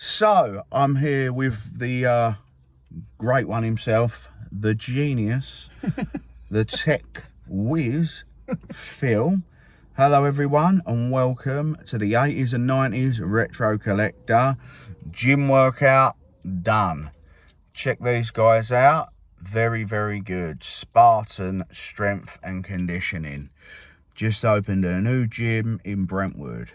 So I'm here with the great one himself, the genius, the tech whiz, Phil. Hello everyone and welcome to the 80s and 90s retro collector. Gym workout done. Check these guys out. Very, very good. Spartan strength and conditioning. Just opened a new gym in Brentwood.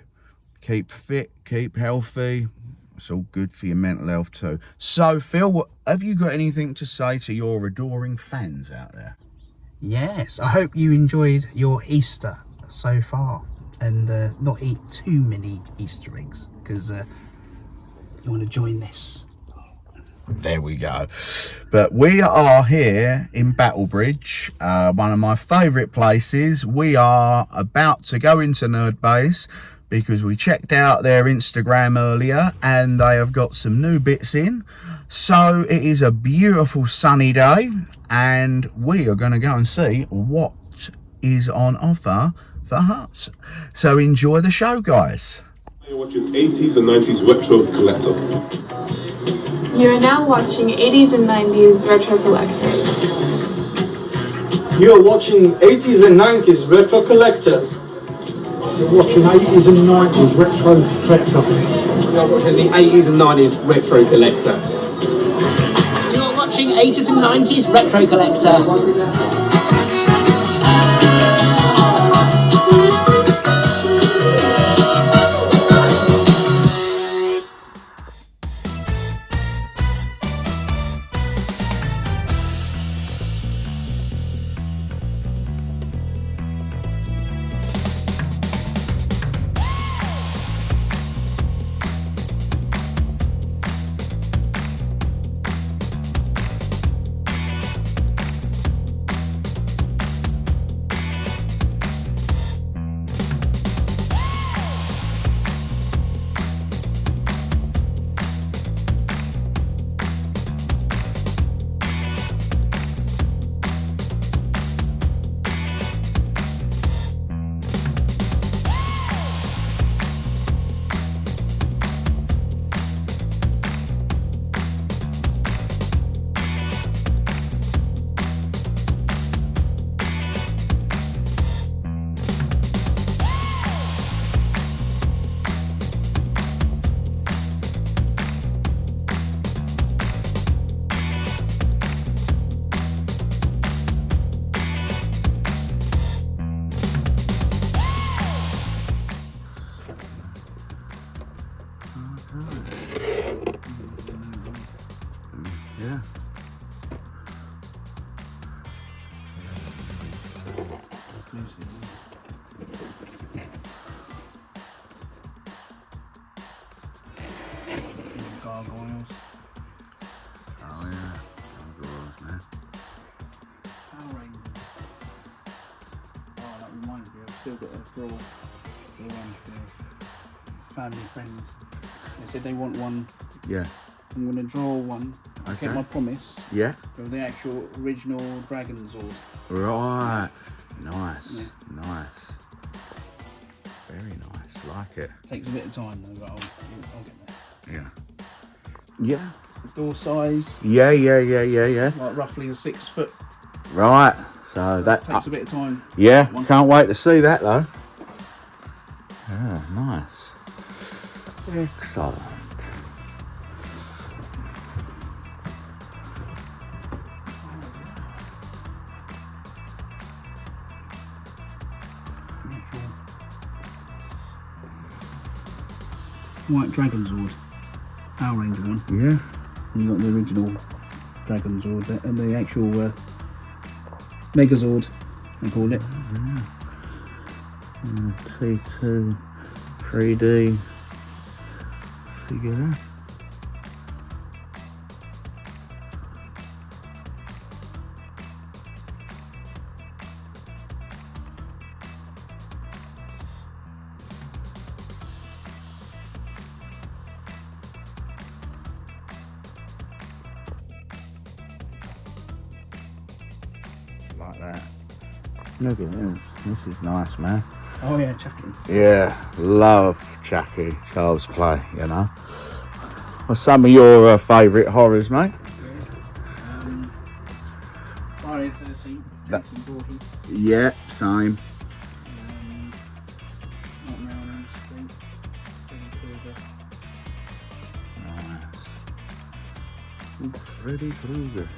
Keep fit, keep healthy. It's all good for your mental health too. So Phil, have you got anything to say to your adoring fans out there? Yes, I hope you enjoyed your Easter so far and not eat too many Easter eggs because you want to join this. There we go. But we are here in Battlebridge, one of my favourite places. We are about to go into Nerd Base because we checked out their Instagram earlier and they have got some new bits in. So it is a beautiful sunny day and we are going to go and see what is on offer for us. So enjoy the show, guys. You're watching 80s and 90s retro collector. You are now watching 80s and 90s retro collectors. You're watching 80s and 90s retro collectors. You're watching 80s and 90s retro collector. You're watching the 80s and 90s retro collector. You're watching 80s and 90s retro collector. Yeah. Gargoyles. Oh yeah, gargoyles, man. Power Rangers. Oh, that reminds me, I've still got a draw one for family friends. They said they want one. Yeah. I'm going to draw one. I Okay. kept my promise Yeah. of the actual original Dragon Zord. Right. Nice. Yeah. Nice. Very nice. Like it. Takes a bit of time though, but I'll get there. Yeah. Yeah. Door size, Yeah. like roughly a 6 foot. Right. So that Takes a bit of time. yeah. One. Can't wait to see that though. Yeah. Nice. Excellent. White Dragon Zord, Power Ranger one. Yeah. And you got the original Dragon Zord and the actual Megazord, they called it. T2 3D figure. Like that. Look at this. This is nice, man. Oh yeah, Chucky. Yeah, love Chucky. Child's play, you know. What's some of your favourite horrors, mate? Friday the 13th, Jason Voorhees. Yeah, same. Nightmare on Elm Street, Freddy Krueger. Freddy Krueger.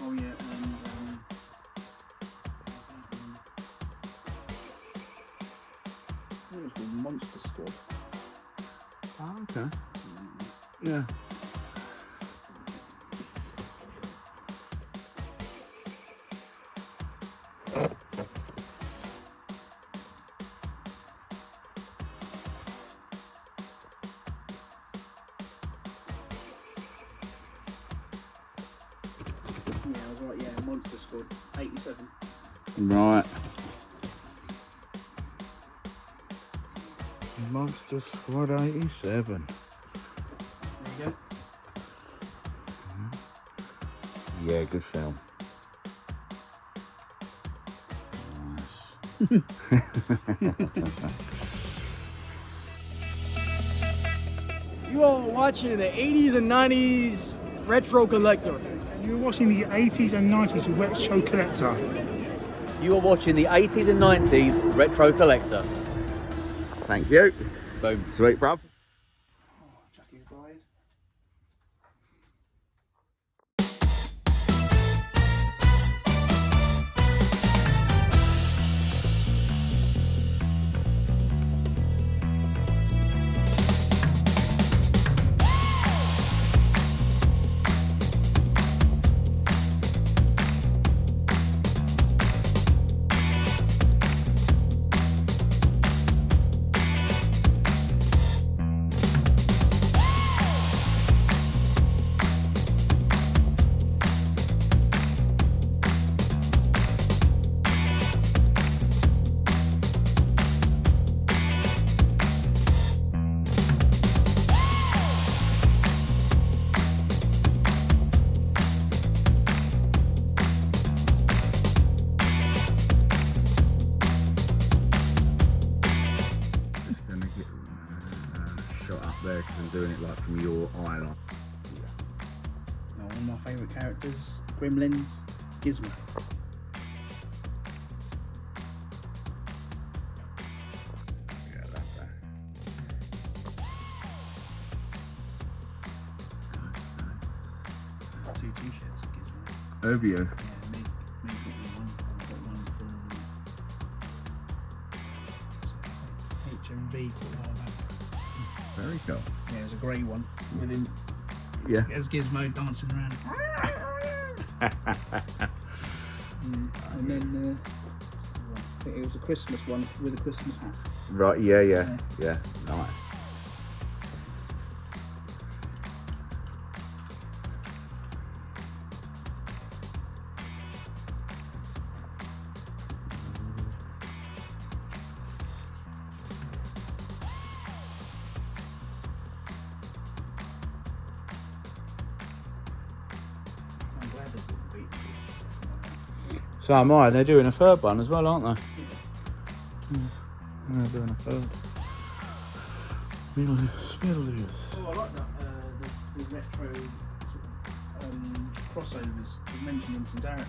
Oh yeah, I think it was called Monster Squad. Oh, okay. Yeah. Yeah, I was right, yeah, Monster Squad, 87. Right. Monster Squad 87. There you go. Yeah, good film. You are watching the 80s and 90s retro collector. You're watching the 80s and 90s retro collector. You are watching the 80s and 90s retro collector. Thank you. Boom. Sweet, bruv. Jackie's Bride. Gonna get shot up there because I'm doing it like from your eye line. Now, one of my favourite characters, Gremlins, Gizmo. Yeah, that's that. Two t-shirts of Gizmo. Have you? Yeah, me got me one. I got one from HMV called a while back. Very cool. Yeah, it was a grey one with him Yeah. as Gizmo dancing around. And then I think it was a Christmas one with a Christmas hat. Right, yeah. Nice. I'm glad they didn't beat this. So am I. They're doing a third one as well, aren't they? They're doing a third. Oh, I like that, the retro sort of, crossovers. You mentioned in St. Darren,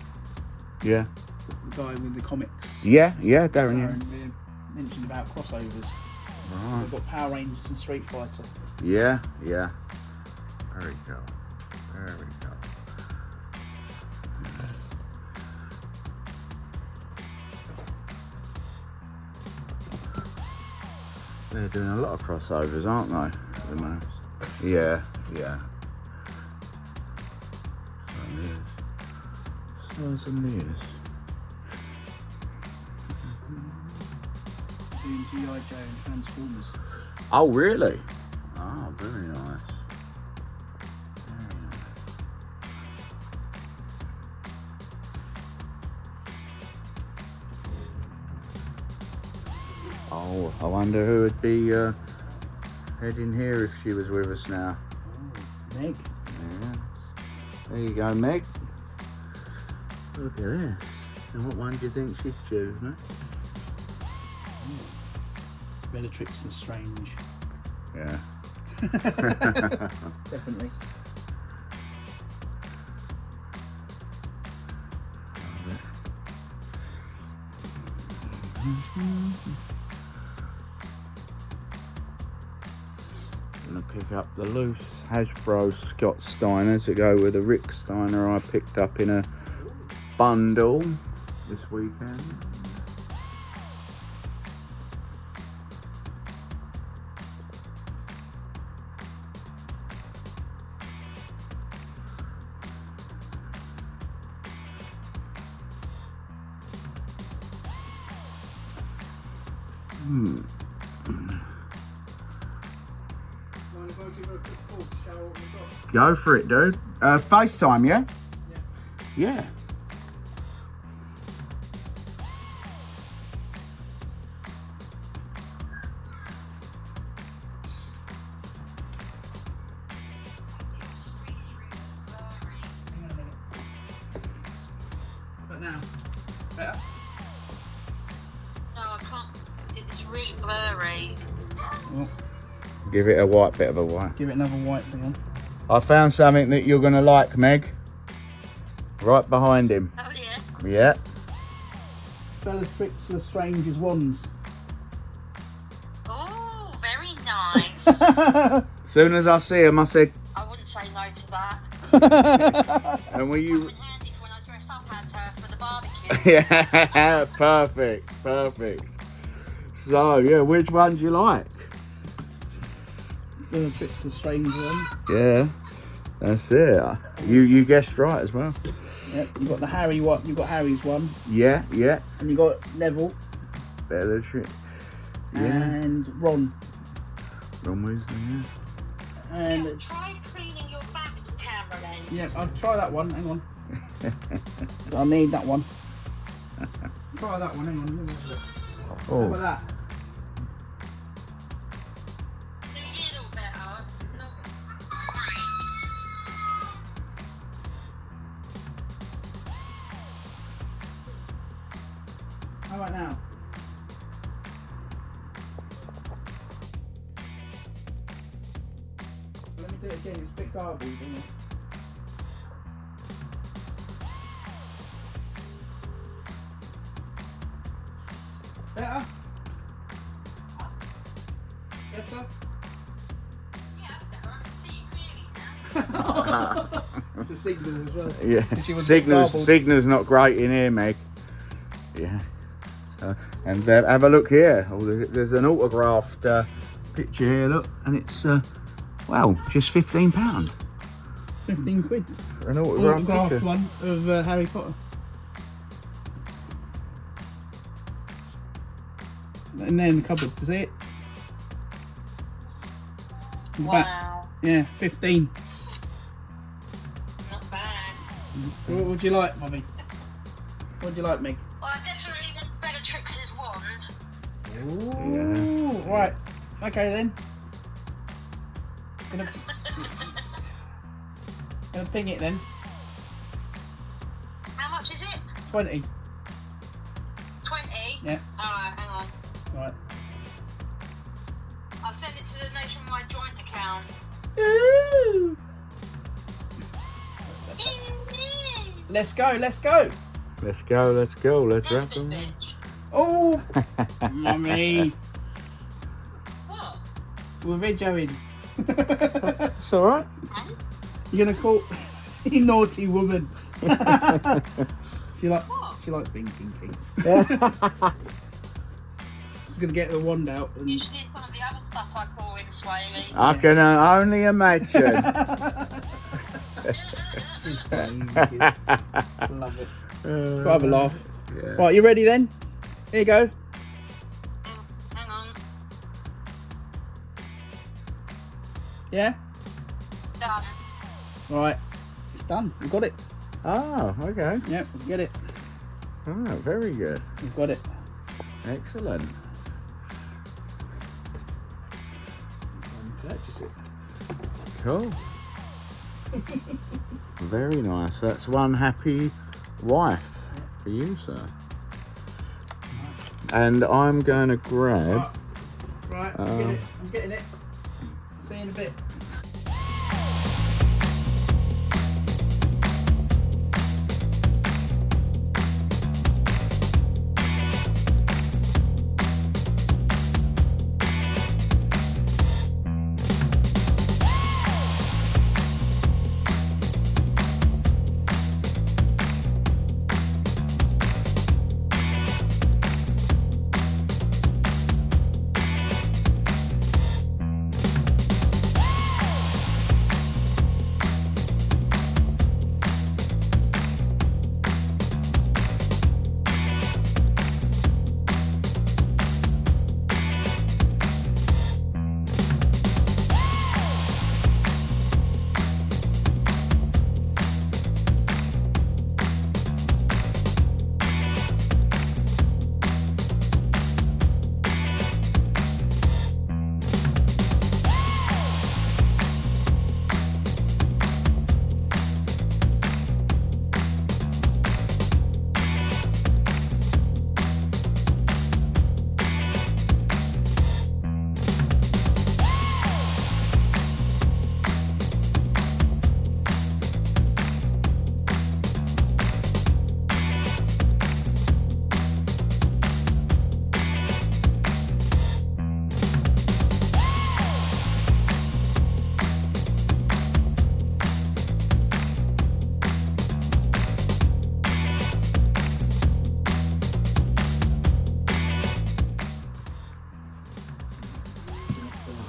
Yeah. the guy with the comics. Yeah, Darren. Darren mentioned about crossovers. Right. They've got Power Rangers and Street Fighter. Yeah. Very cool. Very cool. They're doing a lot of crossovers, aren't they? At the moment? Yeah. So news. Doing G.I. Joe and Transformers. Oh, really? Oh, very nice. Very nice. Oh, I wonder who would be heading here if she was with us now. Oh, Meg. Yes. There you go, Meg. Look at this. And what one do you think she'd choose, mate? Bellatrix and Strange. Yeah. Definitely. Gonna pick up the loose Hasbro Scott Steiner to go with the Rick Steiner I picked up in a bundle this weekend. Go for it, dude. FaceTime, yeah? Yeah. But now, better? No, I can't. It's really blurry. Well, Give it a white bit of a white. give it another white thing on. I found something that you're gonna like, Meg. Right behind him. Oh yeah. Yeah. Bellatrix Lestrange's wands. Oh, very nice. Soon as I see him, I said, I wouldn't say no to that. and were you? Come in handy for when I dress up as her for the barbecue. Yeah, perfect, perfect. So, yeah, which one do you like? Bellatrix Lestrange one. Yeah, that's it. You guessed right as well. Yep, you got the Harry one. You got Harry's one, Yeah, yeah. and you got Neville Bellatrix. Yeah. and Ron. Ron Weasley, yeah. And Try cleaning your back camera lens. yeah, I'll try that one. Hang on. I need that one. Try that one. Hang on. Let me have a look. How Oh, about that? A little better. Not great. How about now? Let me do it again. It's a bit garbled. Hang on. Better? Better? Yeah, that's better. I can see you clearly now. It's a signal as well. yeah. She was Signal's garbled. signal's not great in here, Meg. Yeah. So, and have a look here. Oh, there's an autographed picture here. Look, and it's well, just £15 £15. for an autographed Autographed picture. one of Harry Potter. And then the cupboard, to see it. In the back. Wow. Yeah, 15. Not bad. So what would you like, Mummy? What would you like, Meg? Well, I definitely want Bellatrix's wand. Ooh, right. Okay then. Gonna ping it then. How much is it? 20. 20? Yeah. Alright, hang on. Right. I'll send it to the Nationwide joint account. Ooh. Let's go, let's go. Let's go. Let's go. Let's wrap Big them. bitch. Oh, Mummy. What? We're videoing. It's all right. You're gonna call you naughty woman. She likes being kinky. She's gonna get the wand out and Usually it's some of the other stuff I call him Swaley. I can only imagine. she's funny. Love it. Got to have a laugh. Yeah. Right, you ready then? Here you go. Hang on. Yeah? Done. Right. It's done. We've got it. Oh, okay. Yep, we get it. Oh, very good. We've got it. Excellent. Purchase it. Cool. Very nice. That's one happy wife for you, sir. And I'm going to grab... Right, I'm getting it. See you in a bit.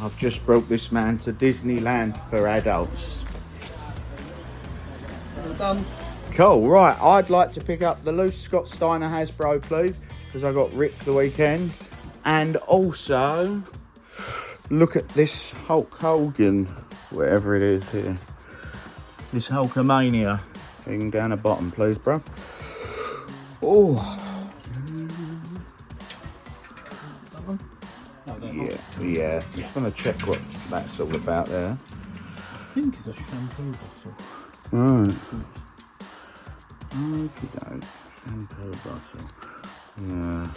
I've just brought this man to Disneyland for adults. Well done. Cool, right, I'd like to pick up the loose Scott Steiner Hasbro, please, because I got ripped the weekend. And also, look at this Hulk Hogan, whatever it is here. This Hulkamania thing down the bottom, please, bro. Oh. Yeah. Just want to check what that's all about there. I think it's a shampoo bottle. Right. Okay, shampoo bottle. Yeah.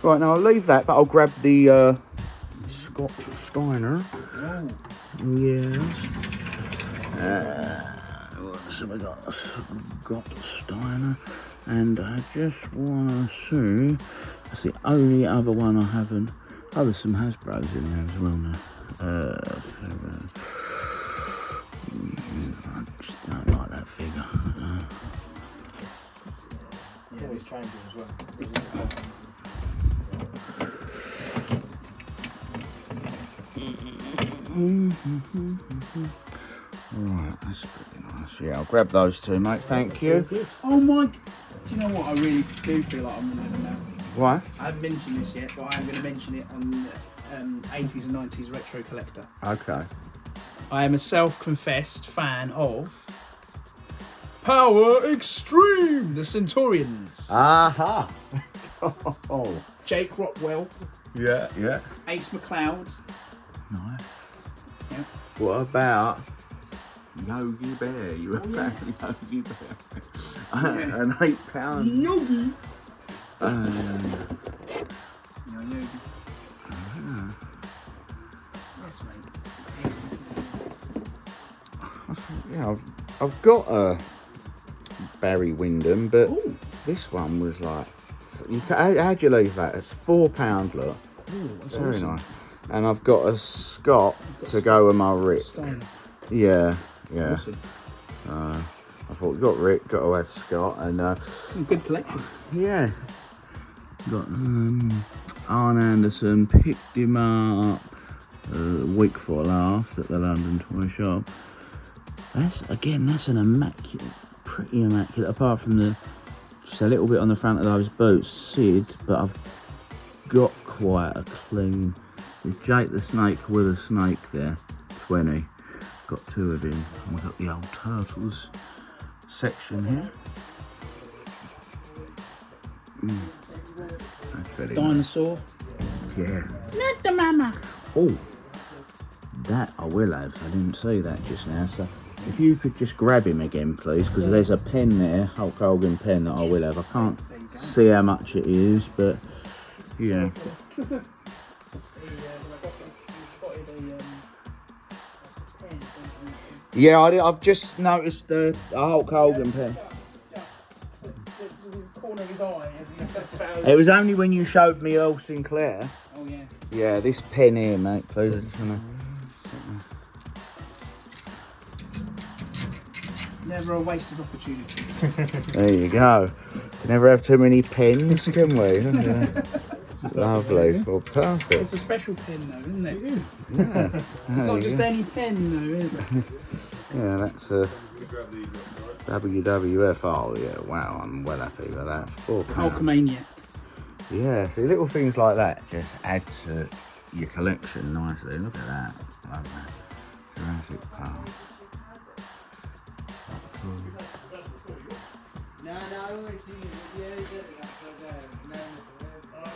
Right, now I'll leave that, but I'll grab the Scott Steiner. Oh. Yes. So we got Scott Steiner, and I just want to see. That's the only other one I haven't. Oh, there's some Hasbro's in there as well now. I just don't like that figure. Always changing as well. Right, that's pretty nice. Yeah, I'll grab those two, mate. Thank you. Oh my! Do you know what? I really do feel like I'm gonna now. Why? I haven't mentioned this yet, but I am going to mention it on 80s and 90s retro collector. Okay. I am a self-confessed fan of Power Extreme, the Centaurians. Aha! Oh. Jake Rockwell, Yeah. Ace McLeod. Nice. Yep. What about Yogi Bear? You were Yogi Bear. An £8. Yogi. Yogi. Yes, mate. Yeah, I've got a Barry Windham, but this one was like, how'd you leave that? It's £4, look. Ooh, that's very awesome. nice. And I've got a Scott to go with my Rick. Steiner. Yeah. Awesome. I thought we got Rick, got to have Scott, and Good collection. yeah. Got Arn Anderson, picked him up a week before last at the London Toy Shop. That's an immaculate, pretty immaculate, apart from just a little bit on the front of those boots, Sid, but I've got quite a clean, with Jake the Snake with a snake there, 20, got two of him, and we've got the old Turtles section here. That's very Dinosaur. nice. Yeah. Not the mama. Oh, that I will have. I didn't see that just now. So if you could just grab him again, please, because there's a pen there, Hulk Hogan pen that I will have. I can't see how much it is, but yeah. Yeah, I've just noticed the Hulk Hogan pen. It was only when you showed me Earl Sinclair. Oh yeah. Yeah, this pen here, mate. Please, I just wanna... Never a wasted opportunity. There you go. Can never have too many pens, can we? Lovely. Well, perfect. It's a special pen though, isn't it? It is. Yeah. It's not just any pen though, is it? Yeah, that's a WWF. Oh yeah, wow, I'm well happy with that. £4. Hulkamania. Yeah, see, little things like that just add to your collection nicely. Look at that. Love that. Jurassic Park.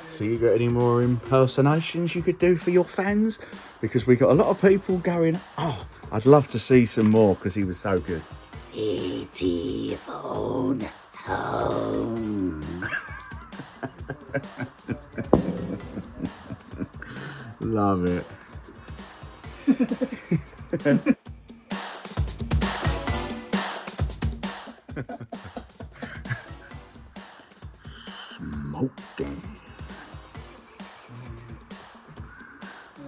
So you got any more impersonations you could do for your fans? Because we got a lot of people going, oh, I'd love to see some more because he was so good. E.T. phone home. Love it. Smoking.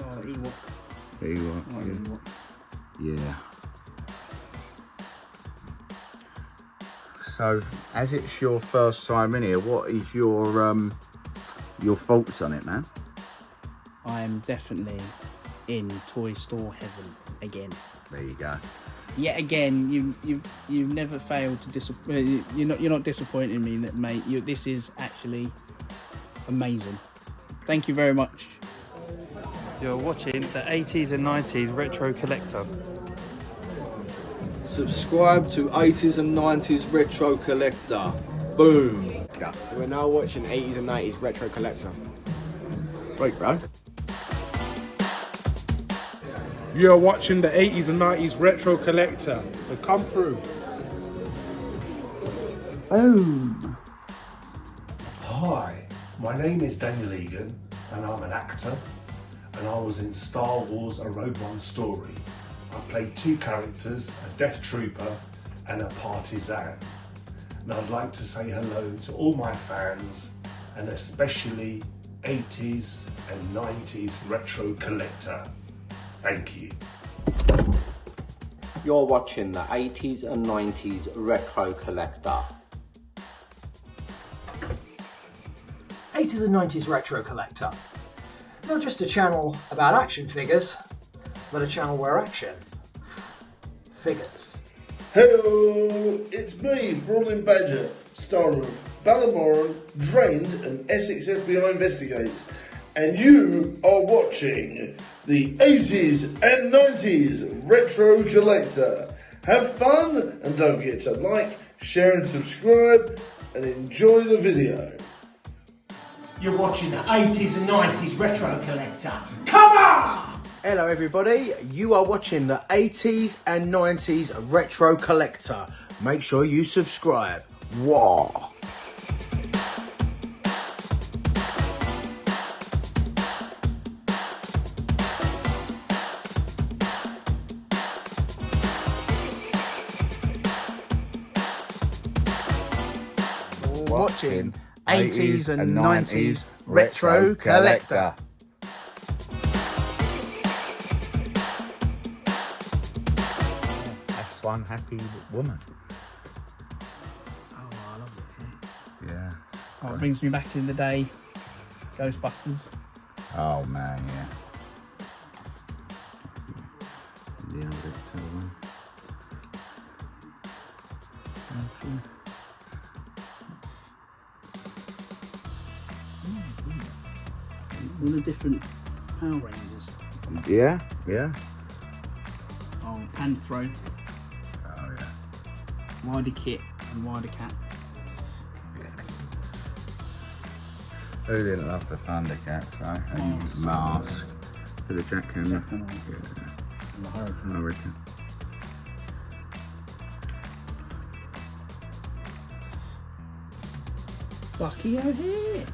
Oh, Ewok. Ewok, Oh, yeah. Ewoks. Yeah. So, as it's your first time in here, what is your thoughts on it, man? I am definitely in toy store heaven again. There you go. Yet again, you've never failed to disappoint. You're not disappointing me, mate. This is actually amazing. Thank you very much. You're watching the 80s and 90s Retro Collector. Subscribe to 80s and 90s Retro Collector. Boom. We're now watching 80s and 90s Retro Collector. Sweet, bro. You're watching the 80s and 90s Retro Collector, so come through. Boom. Hi, my name is Daniel Egan and I'm an actor, and I was in Star Wars A Rogue One Story. I played two characters, a Death Trooper and a Partisan. And I'd like to say hello to all my fans, and especially 80s and 90s Retro Collector. Thank you. You're watching the 80s and 90s Retro Collector. 80s and 90s Retro Collector. Not just a channel about action figures, but a channel where action figures. Hello, it's me, Brawling Badger, star of Ballamoran, Drained and Essex FBI Investigates, and you are watching the 80s and 90s Retro Collector. Have fun and don't forget to like, share and subscribe and enjoy the video. You're watching the 80s and 90s Retro Collector. Come on! Hello everybody, you are watching the 80s and 90s Retro Collector. Make sure you subscribe. Whoa! Watching 80s and 90s Retro Collector. That's one happy woman. Oh, I love it. Yeah. Oh, it brings me back in the day. Ghostbusters. Oh man, yeah. The old one. All the different Power Rangers. Yeah, yeah. Oh, Panthro. Oh yeah. Wider Kit and Wider Cat. Who didn't love the Thundercats, though? And Mask. For the Jackhammer. And the Hurricane. Hurricane. Bucky O'Hare.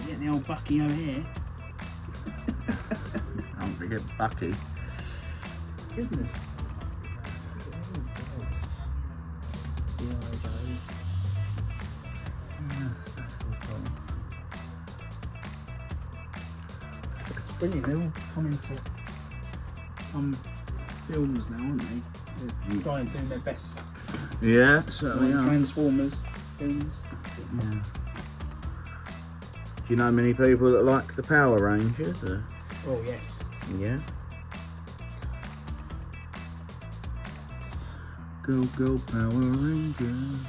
Get the old Bucky O'Hare. Don't forget Bucky. Goodness. It's brilliant. They're all coming to films now, aren't they? They're trying doing their best. Yeah, certainly are. Transformers films. Yeah. Do you know many people that like the Power Rangers? Or? Oh yes. Yeah. Go go Power Rangers.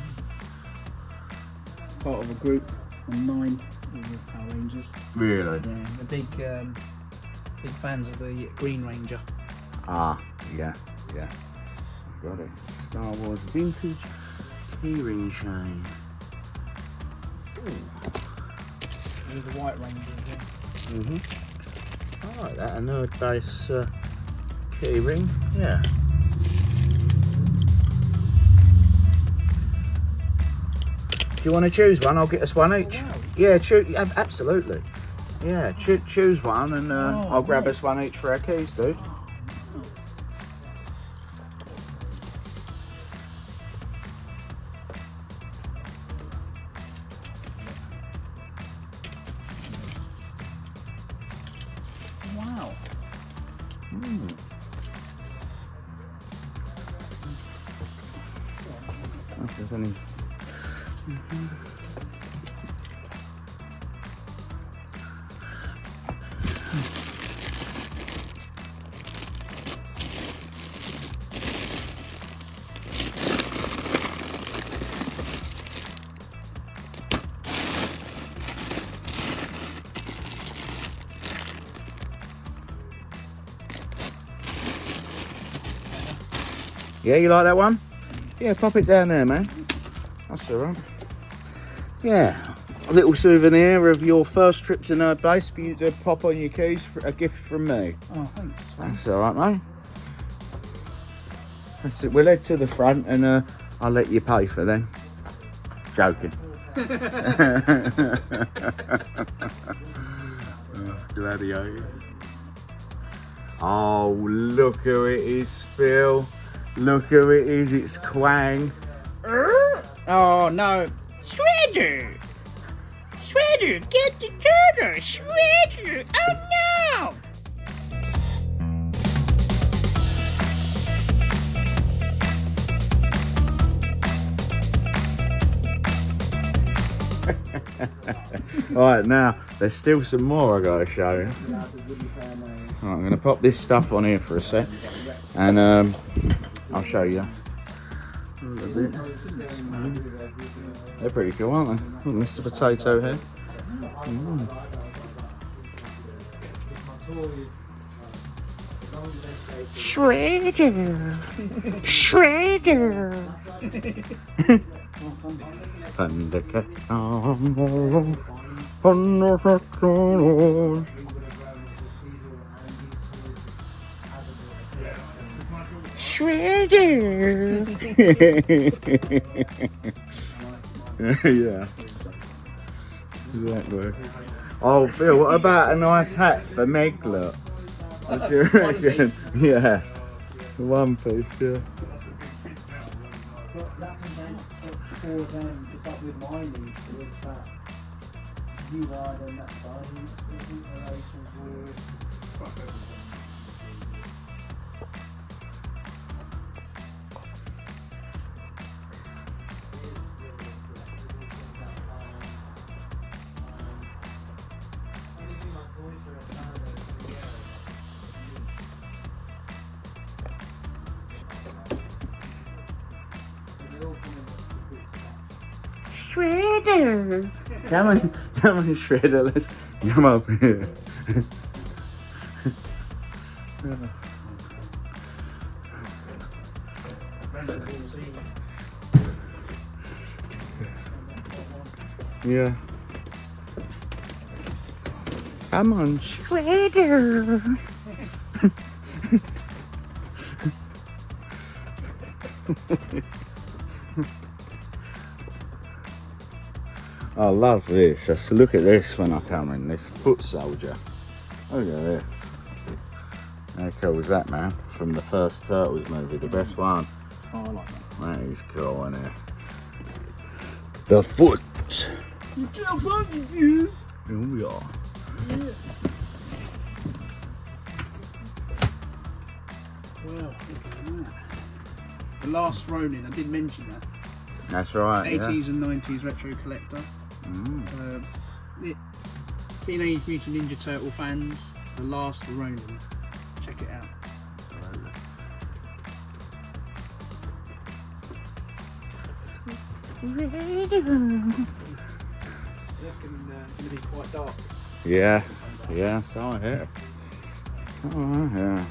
Part of a group of 9 of Power Rangers. Really? Yeah, they're big fans of the Green Ranger. Ah, yeah, yeah. Got it. Star Wars vintage keyring chain. There's the White Ranger as well. I like that. A nerd base keyring. Yeah. Do you want to choose one? I'll get us one each. Wow. Yeah, absolutely. Yeah, choose one and I'll grab us one each for our keys, dude. Wow. If there's any... Yeah, you like that one? Yeah, pop it down there, man. That's all right. Yeah, a little souvenir of your first trip to Nerd Base for you to pop on your keys for a gift from me. Oh, thanks. That's all right, mate. That's it. We'll head to the front and I'll let you pay for them. Joking. Gladiators. Oh, look who it is, Phil. Look who it is, it's Quang. Oh no. Shredder! Shredder, get the turtle! Shredder! Oh no! Right, now, there's still some more I gotta show you. Right, I'm gonna pop this stuff on here for a sec. And I'll show you. A little bit. They're pretty cool, aren't they? Oh, Mr. Potato Head. Shredder! Shredder! Thundercats on. Thundercats on. Shredder! Yeah. Exactly. Oh, Phil, what about a nice hat for Meg, look? What do you reckon? Yeah. One piece, yeah. Shredder! Come on, Shredder, let's come up here. Yeah. Come on, Shredder! I love this. Just look at this when I come in. This foot soldier. Look at this. How cool is that, man? From the first Turtles movie, the best one. Oh, I like that. That is cool, isn't it? The foot. You can't monkey too. Here we are. Yeah. Well, look at that. The Last Ronin, I did mention that. That's right. 80s and 90s retro collector. Teenage Mutant Ninja Turtle fans, The Last Ronin. Check it out. That's going to be quite dark. Yeah. Yeah, so I hear. Oh, yeah.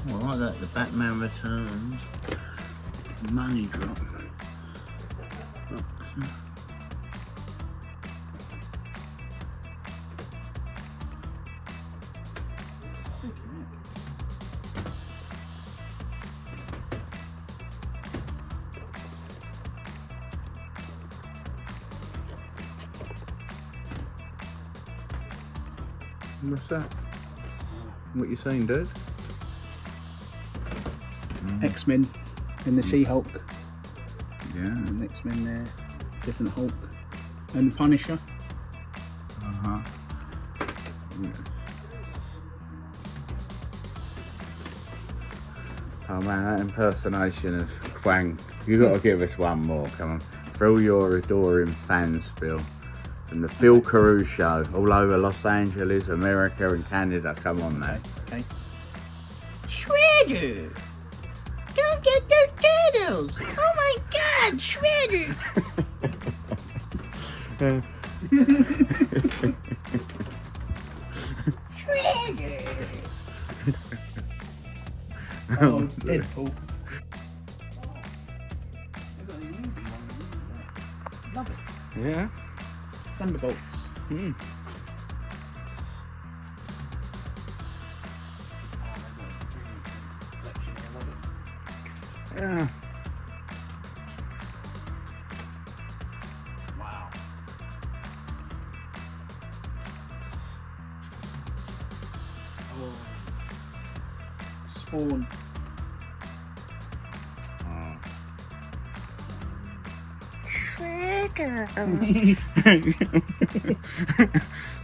I like that, the Batman Returns money drop. What's that? What you saying, dude? X-Men and the She-Hulk. Yeah. And the X-Men there. Different Hulk. And the Punisher. Uh-huh. Yeah. Oh man, that impersonation of Quang. You got to give us one more, come on. For all your adoring fans, Phil. From the Phil Carew Show, all over Los Angeles, America and Canada. Come on now. Okay. Shredder! Don't get those turtles! Oh my god, Shredder! Shredder! Oh, Deadpool. Love it. Yeah. Thunderbolts. Yeah. Wow. Oh. Spawn.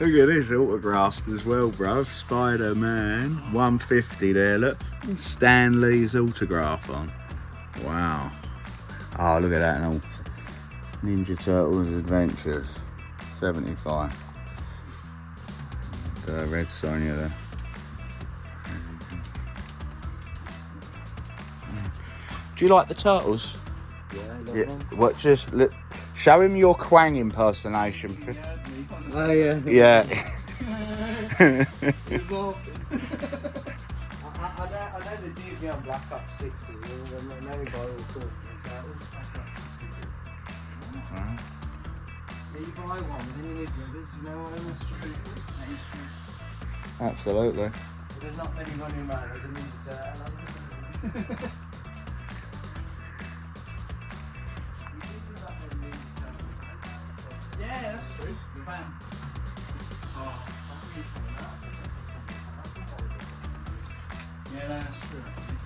Look at this autographed as well, bruv. Spider-Man 150 there, look. Stan Lee's autograph on. Wow. Oh, look at that. And all. Ninja Turtles Adventures 75. The Red Sonja there. Do you like the Turtles? Yeah, I love them. What? Just look, show him your Quang impersonation. Oh yeah. Yeah. I know they beat me on Black Ops 6 because they're many by all four turtles. Yeah, you buy one, then you need the others, you know what I mean? That's true. That is true. Absolutely. But there's not many running around as a Ninja Turtle. Yeah, that's true. The van. Oh. Yeah, that's true actually.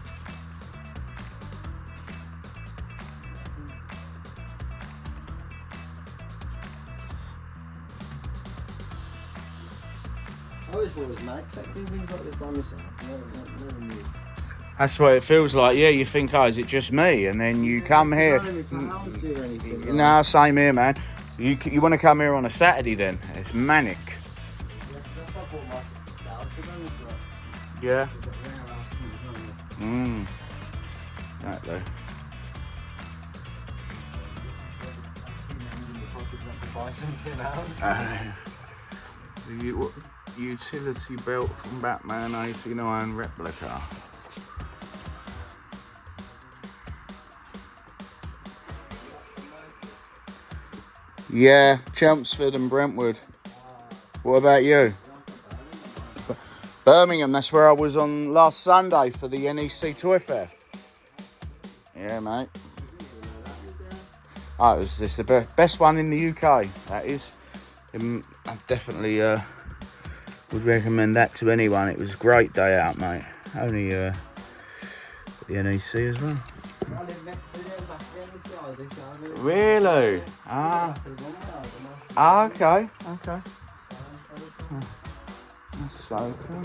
I always thought it was mad collecting things like this by myself. Never knew. That's what it feels like. Yeah, you think, oh, is it just me? And then you come here. No, same here, man. You want to come here on a Saturday then? It's manic. Yeah. Exactly. Buy something else. utility belt from Batman 89 replica. Yeah, Chelmsford and Brentwood. What about you? Birmingham, that's where I was on last Sunday for the NEC Toy Fair. Yeah, mate. Oh, it's the best one in the UK, that is. I definitely would recommend that to anyone. It was a great day out, mate. Only the NEC as well. Really? Ah. Okay. Okay. That's so cool.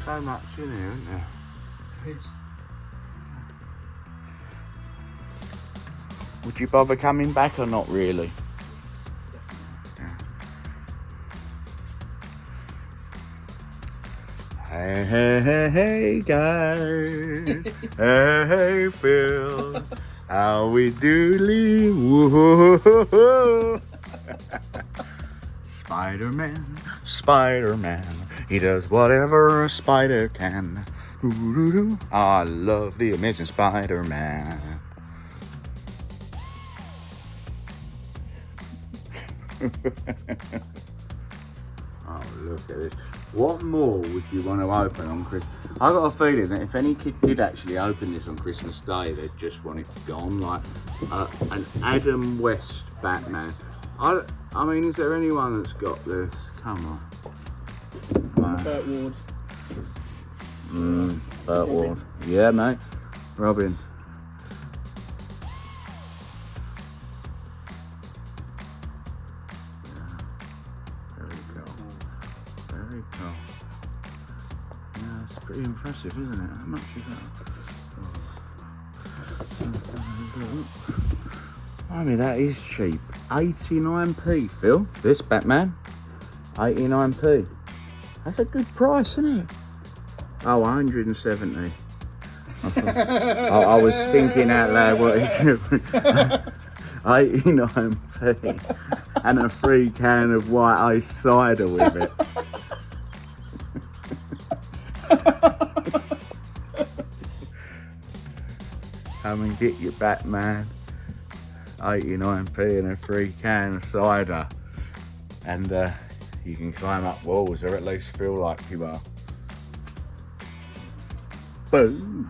So much in here, isn't there? Would you bother coming back or not really? Hey, hey, hey, hey, guys. Hey, hey, Phil. How we doodly? Whoa. Spider-Man, Spider-Man. He does whatever a spider can. Doo-doo-doo. I love the Amazing Spider-Man. Oh, look at this. What more would you want to open on Christmas? I got a feeling that if any kid did actually open this on Christmas Day, they'd just want it gone. Like an Adam West Batman. I mean, is there anyone that's got this? Come on. Burt Ward. Burt Ward. Yeah, mate. Robin. Very cool. Yeah, it's pretty impressive, isn't it? How much is that? I mean, that is cheap. 89p, Phil. This Batman. 89p. That's a good price, isn't it? Oh, 170. I was thinking out loud what it could be. 89p. And a free can of white ice cider with it. Come and get your Batman. 89p and a free can of cider. And you can climb up walls, or at least feel like you are. Boom.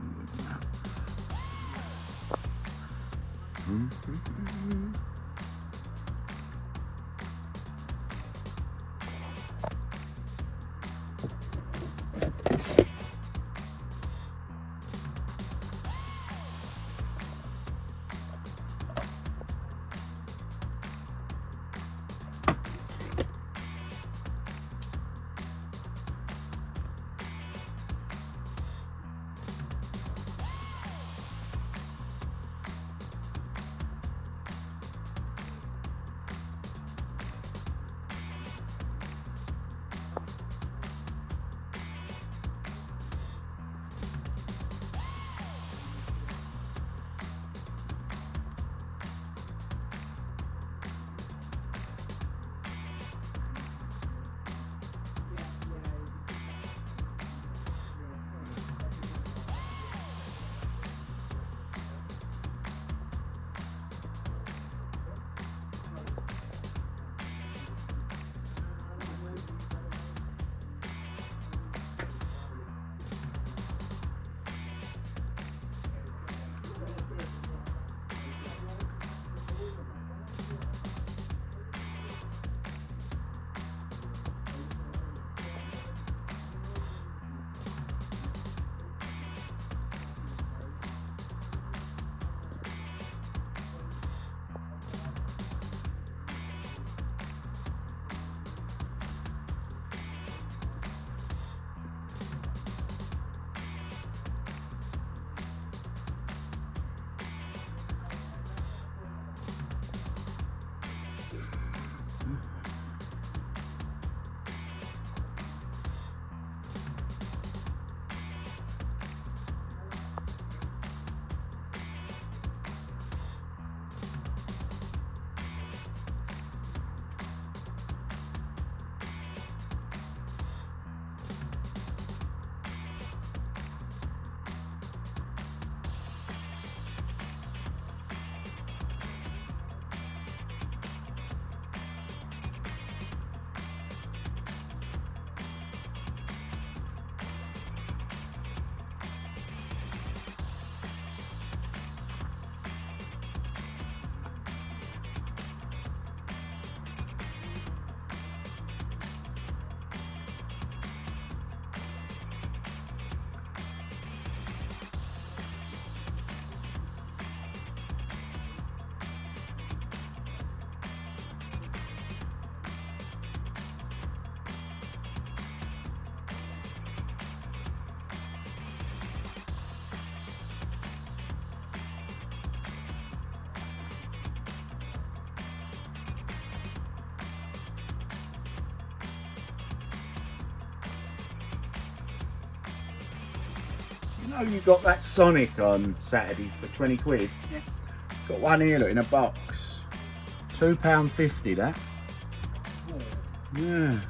know you got that Sonic on Saturday for 20 quid. Yes. Got one here, look, in a box. £2.50 that. Oh. Yeah.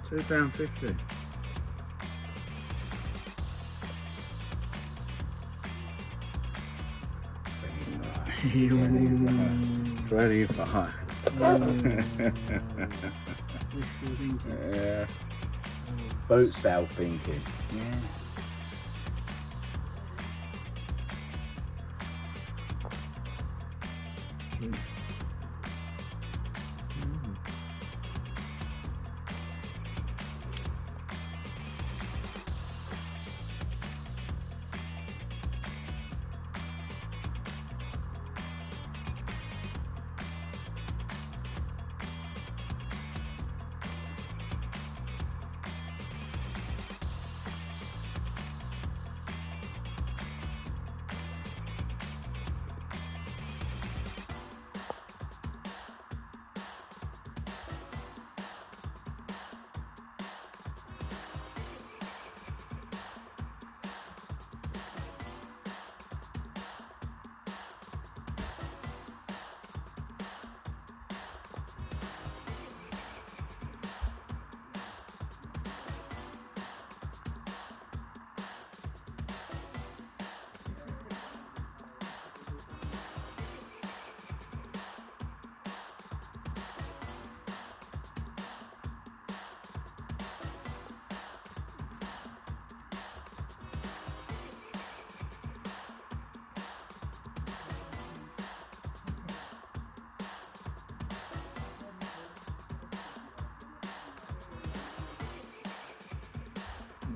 £2.50. Ready for high. Yeah. Boot style thinking. Yeah.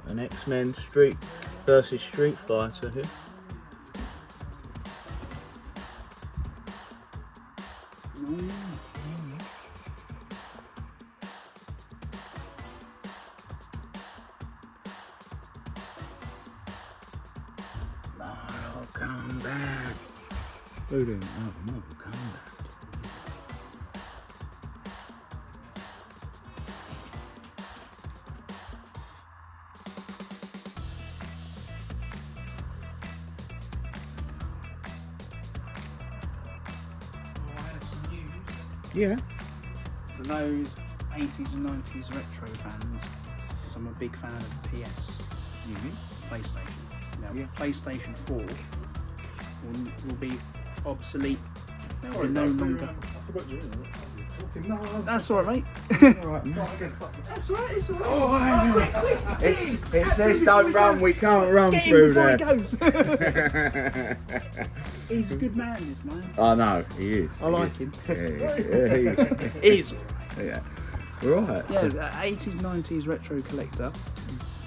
An X-Men Street versus Street Fighter here. Mortal Kombat. Who didn't know Mortal Kombat? Yeah. For those 80s and 90s retro fans, because I'm a big fan of PS, PlayStation. Now, PlayStation 4 will be obsolete. There will be no longer. I forgot you. Talking. No, that's all right, mate. All right, That's all right. It's all right. Oh, it says don't run. We can't run Get through him before there. he goes. He's a good man, this man. I know he is. I like him. Yeah. He's all right. Yeah. Right. Yeah, the 80s, 90s retro collector.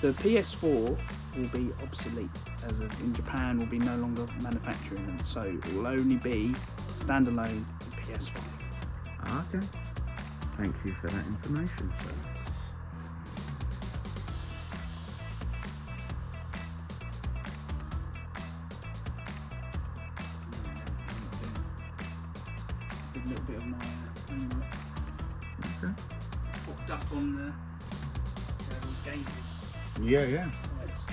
The PS4 will be obsolete, as in Japan will be no longer manufacturing them, so it will only be standalone PS5. Okay. Thank you for that information, sir. Good little bit of my homework. Okay. Popped up on the gamers. Yeah. Sites.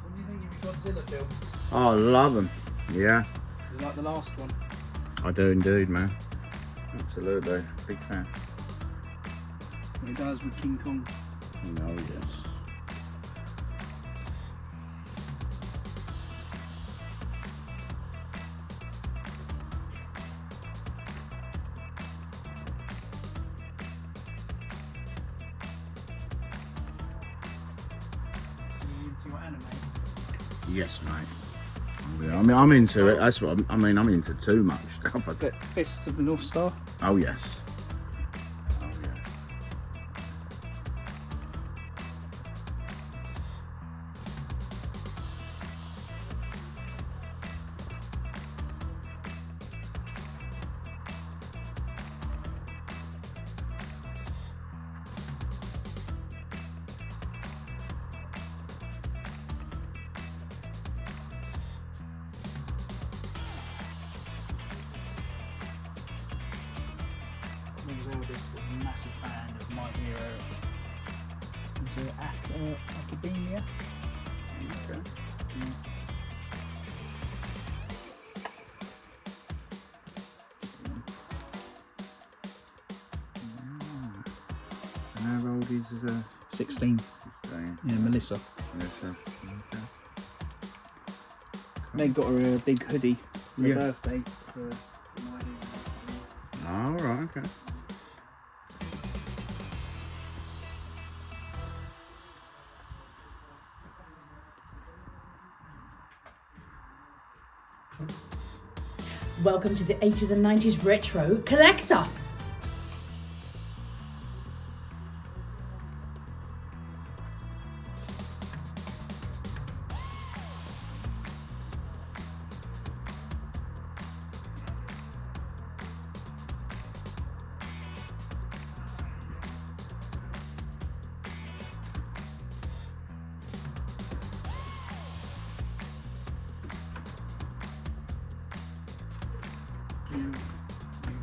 What do you think of your Godzilla films? Oh, I love them. Yeah. You like the last one? I do indeed, man. Absolutely. Big fan. What he does with King Kong. No, yes. You into your anime? Yes, mate. Yeah, I mean, I'm into it. That's what I'm into too much stuff. Fist of the North Star? Oh, yes. eldest is a massive fan of My Hero. Is it Academia? Okay. And how old is 16. 16? Yeah, Melissa. Melissa. Okay. They got her a big hoodie for Yeah. her birthday. For My Hero. Oh, right, okay. Welcome to the 80s and 90s Retro Collector.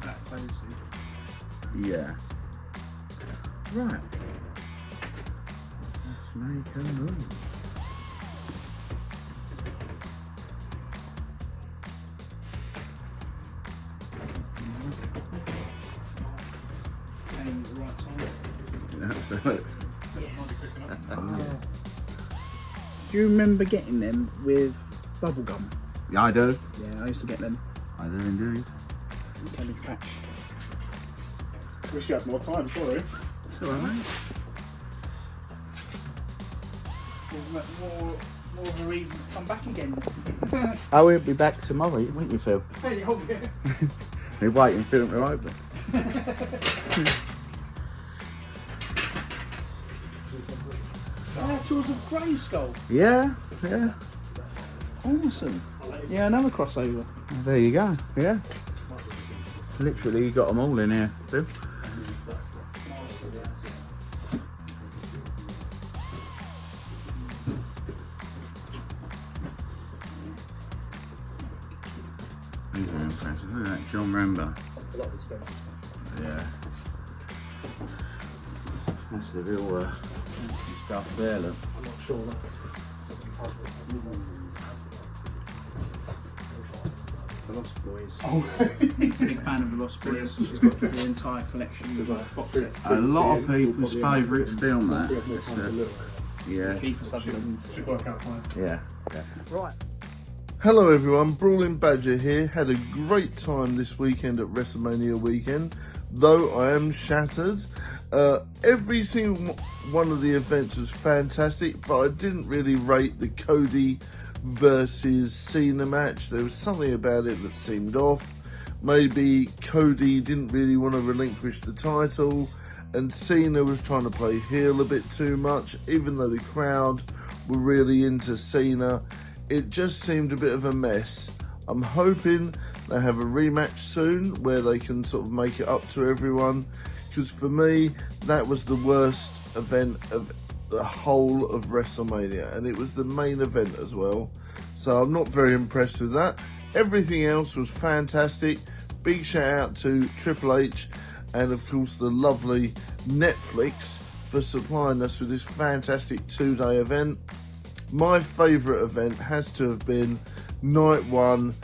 That closely. Yeah. Right. Let's make a move. Came at the right time. That's right. Yes. Oh. Do you remember getting them with bubblegum? Yeah, I do. Yeah, I used to get them. I do indeed. Cabbage patch. Wish you had more time, sorry. It's all right, mate. More of a reason to come back again. Oh, we'll be back tomorrow, won't you, Phil? Hey, oh yeah. We're waiting for them to open. Turtles of Grayskull. Yeah, yeah. Awesome. Yeah, another crossover. There you go. Yeah. Literally, you got them all in here, Phil. These are impressive. Look at that, John Rambo. A lot of expensive stuff. Yeah. That's the real fancy stuff there, look. I'm not sure that. The Lost Boys. Oh. He's a big fan of the Lost Boys. She's got the entire collection of box set. A lot of people's favourite film, that. Yeah. Kiefer Sutherland. Should work out fine. Yeah. Right. Hello everyone, Brawling Badger here. Had a great time this weekend at Wrestlemania weekend, though I am shattered. Every single one of the events was fantastic, but I didn't really rate the Cody versus Cena match. There was something about it that seemed off. Maybe Cody didn't really want to relinquish the title, and Cena was trying to play heel a bit too much, even though the crowd were really into Cena. It just seemed a bit of a mess. I'm hoping they have a rematch soon where they can sort of make it up to everyone, because for me, that was the worst event of the whole of WrestleMania, and it was the main event as well. So I'm not very impressed with that. Everything else was fantastic. Big shout out to Triple H and of course the lovely Netflix for supplying us with this fantastic 2-day event. My favourite event has to have been night one,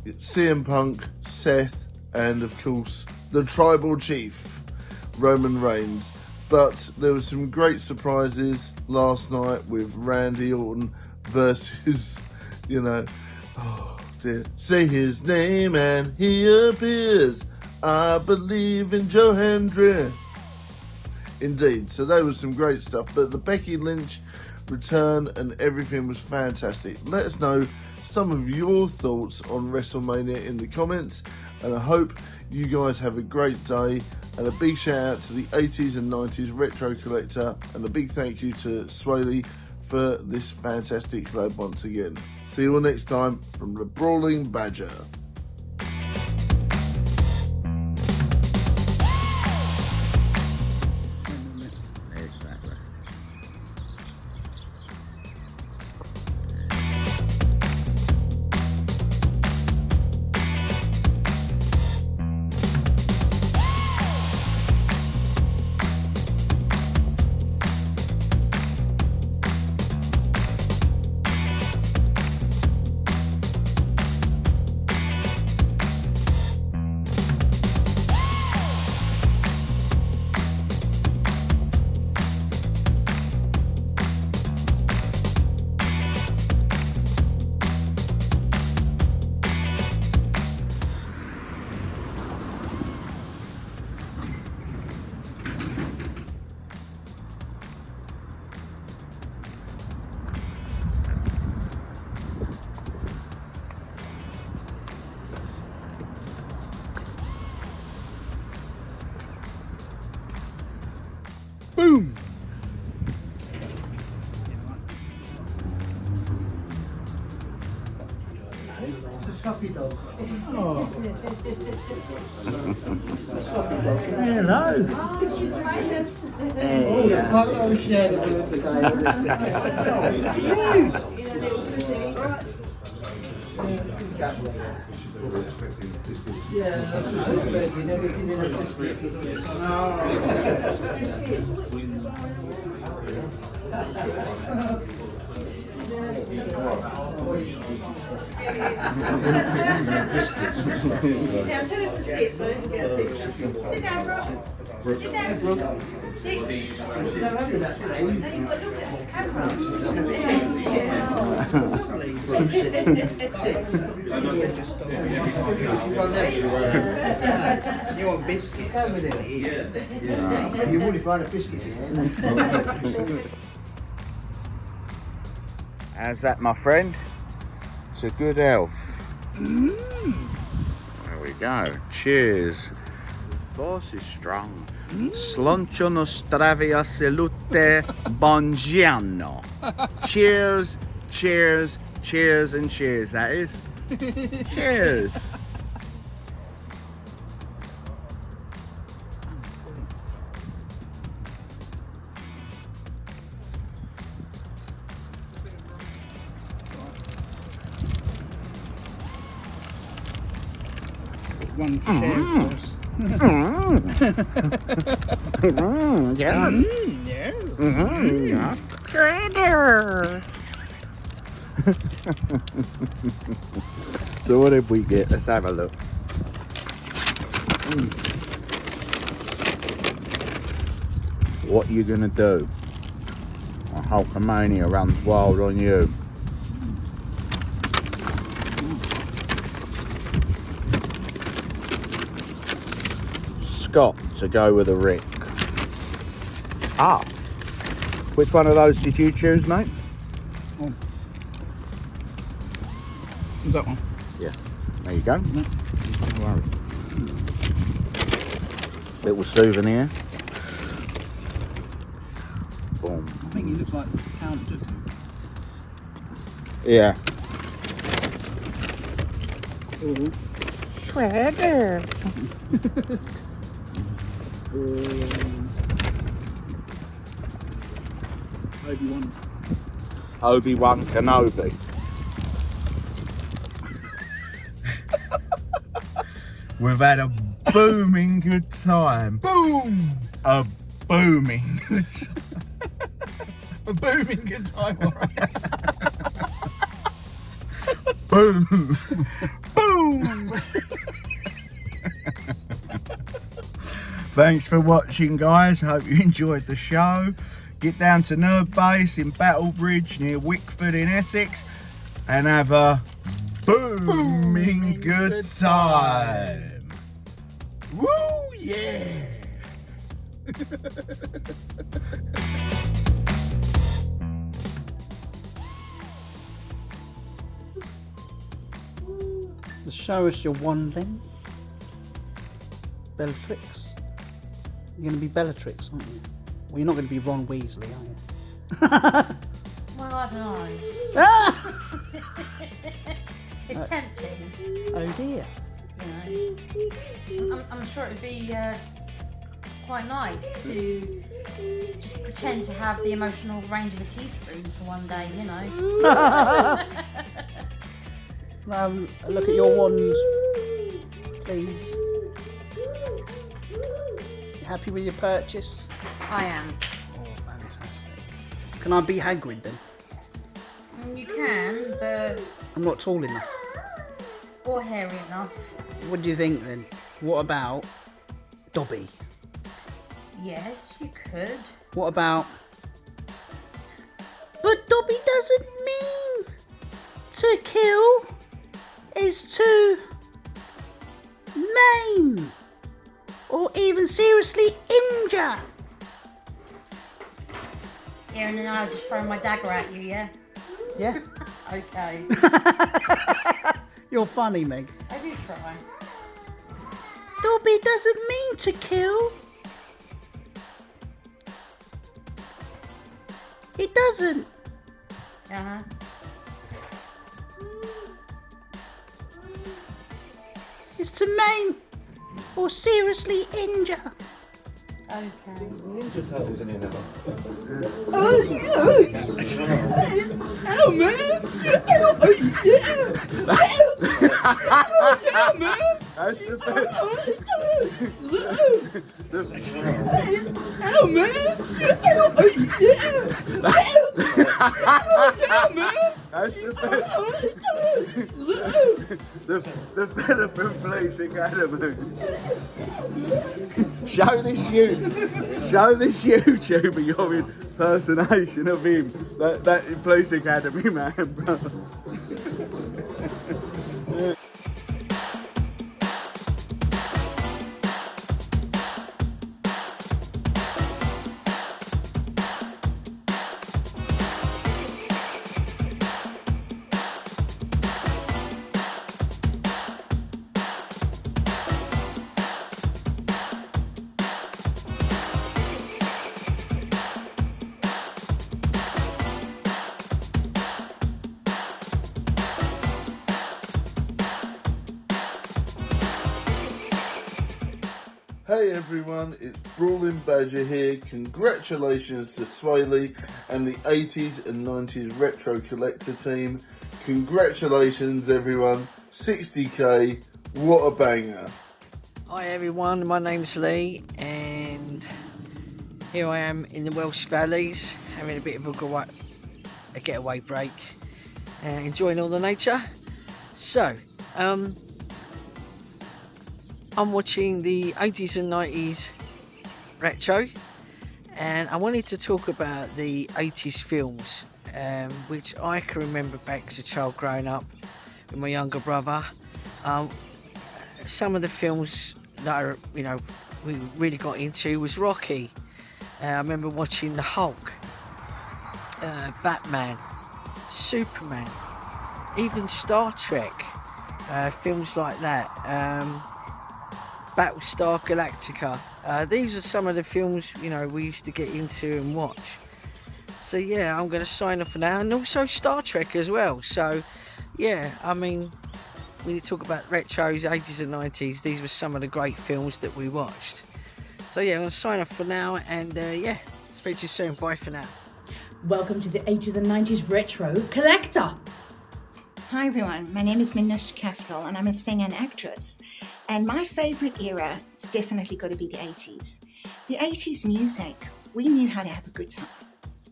CM Punk, Seth, and of course the Tribal Chief, Roman Reigns. But there were some great surprises last night with Randy Orton versus, you know, oh dear, say his name and he appears. I believe in Joe Hendry. Indeed, so there was some great stuff. But the Becky Lynch return and everything was fantastic. Let us know some of your thoughts on WrestleMania in the comments, and I hope you guys have a great day. And a big shout out to the 80s and 90s Retro Collector, and a big thank you to Swaley for this fantastic collab once again. See you all next time from the Brawling Badger. Exactly. It's a soppy dog. Oh. Hello. Oh, the photo shared of her today. Yeah, that's what I said. You never give me a biscuit. Yeah, tell him to sit so he can get a picture. Sit down, Rob. Sit down, Rob. Sit. No, you've got to look at the camera. You want biscuits? That's what it is. Yeah. You would find a biscuit here. How's that, my friend? To good health. There we go. Cheers. Force is strong. Sloncio nostravia salute buongiorno. Cheers, cheers, cheers, and cheers. That is. Cheers. One for share, of course. Yes. Yes. Trader. So what did we get? Let's have a look. What are you gonna do? Hulkamania runs wild on you. Scott to go with a Rick. Ah, which one of those did you choose, mate? Oh. That one. Yeah, there you go. No worries. Little souvenir. Boom. I think he looks like Count Dooku. Yeah. Ooh. Shredder. Obi-Wan. Obi-Wan Kenobi. We've had a booming good time. Boom! A booming good time. A booming good time, alright. Boom! Boom! Thanks for watching, guys. Hope you enjoyed the show. Get down to Nerd Base in Battlebridge near Wickford in Essex and have a booming good time. Woo, yeah! Show us your wand then. Bellatrix. You're going to be Bellatrix, aren't you? Well, you're not going to be Ron Weasley, are you? Well, I don't know. It's tempting. Oh dear. You know, I'm sure it would be quite nice to just pretend to have the emotional range of a teaspoon for one day, you know. Look at your wand, please. You happy with your purchase? I am. Oh, fantastic. Can I be Hagrid then? You can, but... I'm not tall enough. Or hairy enough. What do you think then? What about Dobby? Yes, you could. What about... But Dobby doesn't mean to kill. Is to maim or even seriously injure. Yeah, and then I'll just throw my dagger at you, yeah? Yeah. Okay. You're funny, Meg. I do try. Dobby doesn't mean to kill. He doesn't. Uh-huh. is to maim or seriously injure. Okay. Ninja Turtles in here now. Oh, man! Oh, yeah! Man! That's the Oh, man! That's the fella from Police Academy. Show this YouTuber your impersonation of him, that Police Academy man, bro. Hey everyone, it's Brawling Badger here. Congratulations to Swaley and the 80s and 90s Retro Collector team. Congratulations everyone, 60k, what a banger. Hi everyone, my name's Lee and here I am in the Welsh Valleys having a bit of a getaway break and enjoying all the nature. So, I'm watching the 80s and 90s retro and I wanted to talk about the 80s films which I can remember back as a child growing up with my younger brother. Some of the films that we really got into was Rocky. I remember watching the Hulk, Batman, Superman, even Star Trek, films like that. Battlestar Galactica. These are some of the films we used to get into and watch. So yeah, I'm going to sign off for now, and also Star Trek as well. So yeah, I mean, when you talk about retros, 80s and 90s, these were some of the great films that we watched. So yeah, I'm going to sign off for now, and yeah, speak to you soon. Bye for now. Welcome to the 80s and 90s Retro Collector. Hi everyone, my name is Minush Kaftal and I'm a singer and actress. And my favourite era has definitely got to be the 80s. The 80s music, we knew how to have a good time.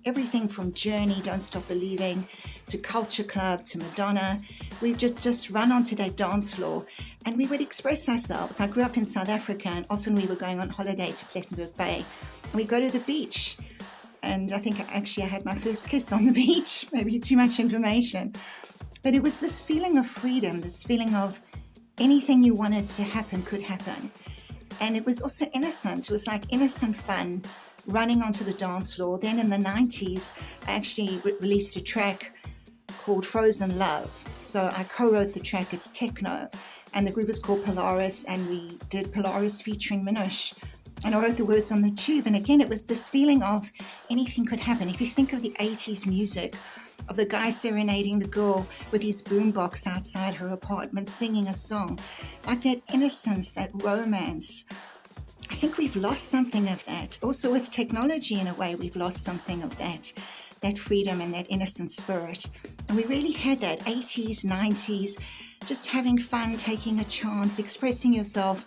Everything from Journey, Don't Stop Believing, to Culture Club, to Madonna. We'd just run onto that dance floor and we would express ourselves. I grew up in South Africa and often we were going on holiday to Plettenberg Bay. And we'd go to the beach. And I think I had my first kiss on the beach. Maybe too much information. But it was this feeling of freedom, this feeling of anything you wanted to happen could happen. And it was also innocent. It was like innocent fun, running onto the dance floor. Then in the 90s, I actually released a track called Frozen Love. So I co-wrote the track, it's techno. And the group is called Polaris, and we did Polaris featuring Minush. And I wrote the words on the tube. And again, it was this feeling of anything could happen. If you think of the 80s music, of the guy serenading the girl with his boombox outside her apartment singing a song, like that innocence, that romance. I think we've lost something of that. Also with technology, in a way, we've lost something of that freedom and that innocent spirit. And we really had that 80s, 90s, just having fun, taking a chance, expressing yourself.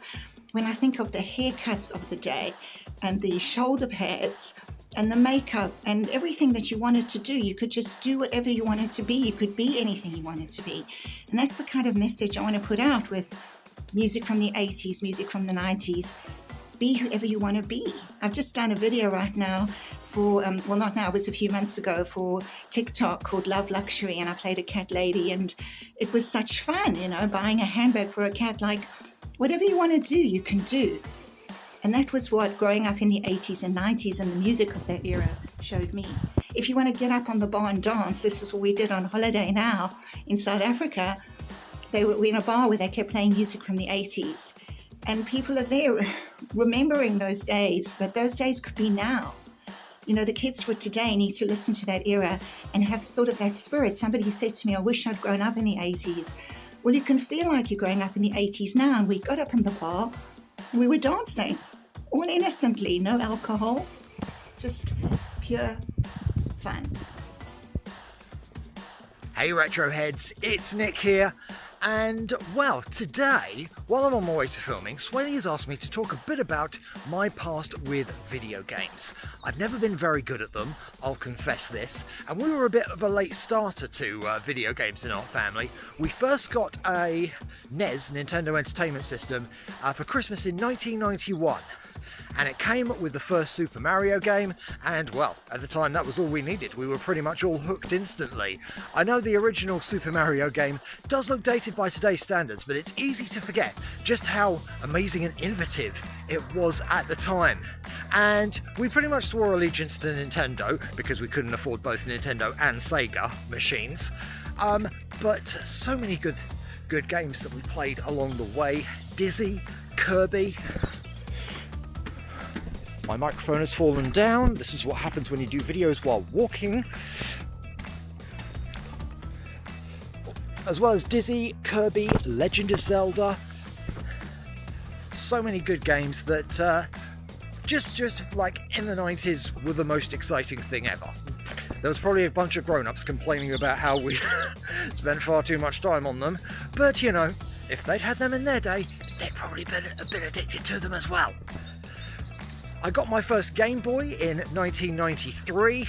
When I think of the haircuts of the day and the shoulder pads and the makeup and everything that you wanted to do, you could just do whatever you wanted to be. You could be anything you wanted to be. And that's the kind of message I want to put out with music from the 80s, music from the 90s. Be whoever you want to be. I've just done a video right now for, well, not now, it was a few months ago, for TikTok called Love Luxury, and I played a cat lady, and it was such fun, buying a handbag for a cat. Like, whatever you want to do, you can do. And that was what growing up in the 80s and 90s and the music of that era showed me. If you want to get up on the bar and dance, this is what we did on holiday now in South Africa. We were in a bar where they kept playing music from the 80s. And people are there remembering those days, but those days could be now. The kids for today need to listen to that era and have sort of that spirit. Somebody said to me, I wish I'd grown up in the 80s, Well, you can feel like you're growing up in the 80s now, and we got up in the bar and we were dancing, all innocently, no alcohol, just pure fun. Hey Retro Heads, it's Nick here, and well, today, while I'm on my way to filming, Swaley has asked me to talk a bit about my past with video games. I've never been very good at them, I'll confess this, and we were a bit of a late starter to video games in our family. We first got a NES, Nintendo Entertainment System, for Christmas in 1991. And it came with the first Super Mario game, and well, at the time that was all we needed. We were pretty much all hooked instantly. I know the original Super Mario game does look dated by today's standards, but it's easy to forget just how amazing and innovative it was at the time. And we pretty much swore allegiance to Nintendo, because we couldn't afford both Nintendo and Sega machines. But so many good games that we played along the way. Dizzy, Kirby. My microphone has fallen down. This is what happens when you do videos while walking. As well as Dizzy, Kirby, Legend of Zelda. So many good games that just like in the 90s were the most exciting thing ever. There was probably a bunch of grown-ups complaining about how we spent far too much time on them, but you know, if they'd had them in their day, they'd probably been a bit addicted to them as well. I got my first Game Boy in 1993.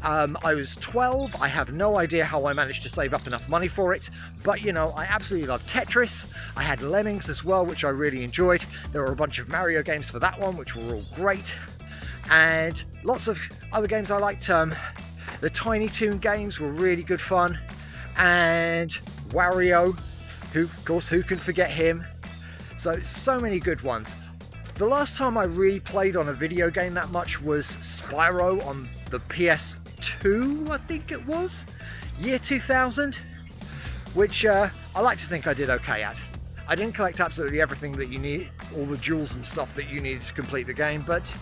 I was 12. I have no idea how I managed to save up enough money for it, but you know, I absolutely love Tetris. I had Lemmings as well, which I really enjoyed. There were a bunch of Mario games for that one, which were all great, and lots of other games I liked. The Tiny Toon games were really good fun, and Wario, of course, who can forget him? So many good ones. The last time I really played on a video game that much was Spyro on the PS2, I think it was, year 2000, which I like to think I did okay at. I didn't collect absolutely everything that you need, all the jewels and stuff that you needed to complete the game, but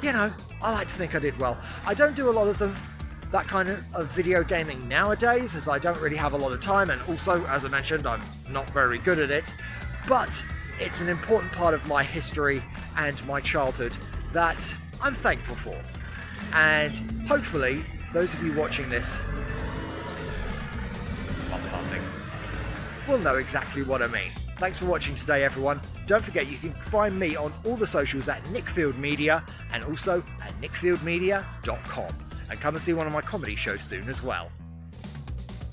you know, I like to think I did well. I don't do a lot of that kind of video gaming nowadays, as I don't really have a lot of time, and also, as I mentioned, I'm not very good at it, but it's an important part of my history and my childhood that I'm thankful for. And hopefully, those of you watching this, will know exactly what I mean. Thanks for watching today, everyone. Don't forget, you can find me on all the socials at Nickfield Media, and also at nickfieldmedia.com. And come and see one of my comedy shows soon as well.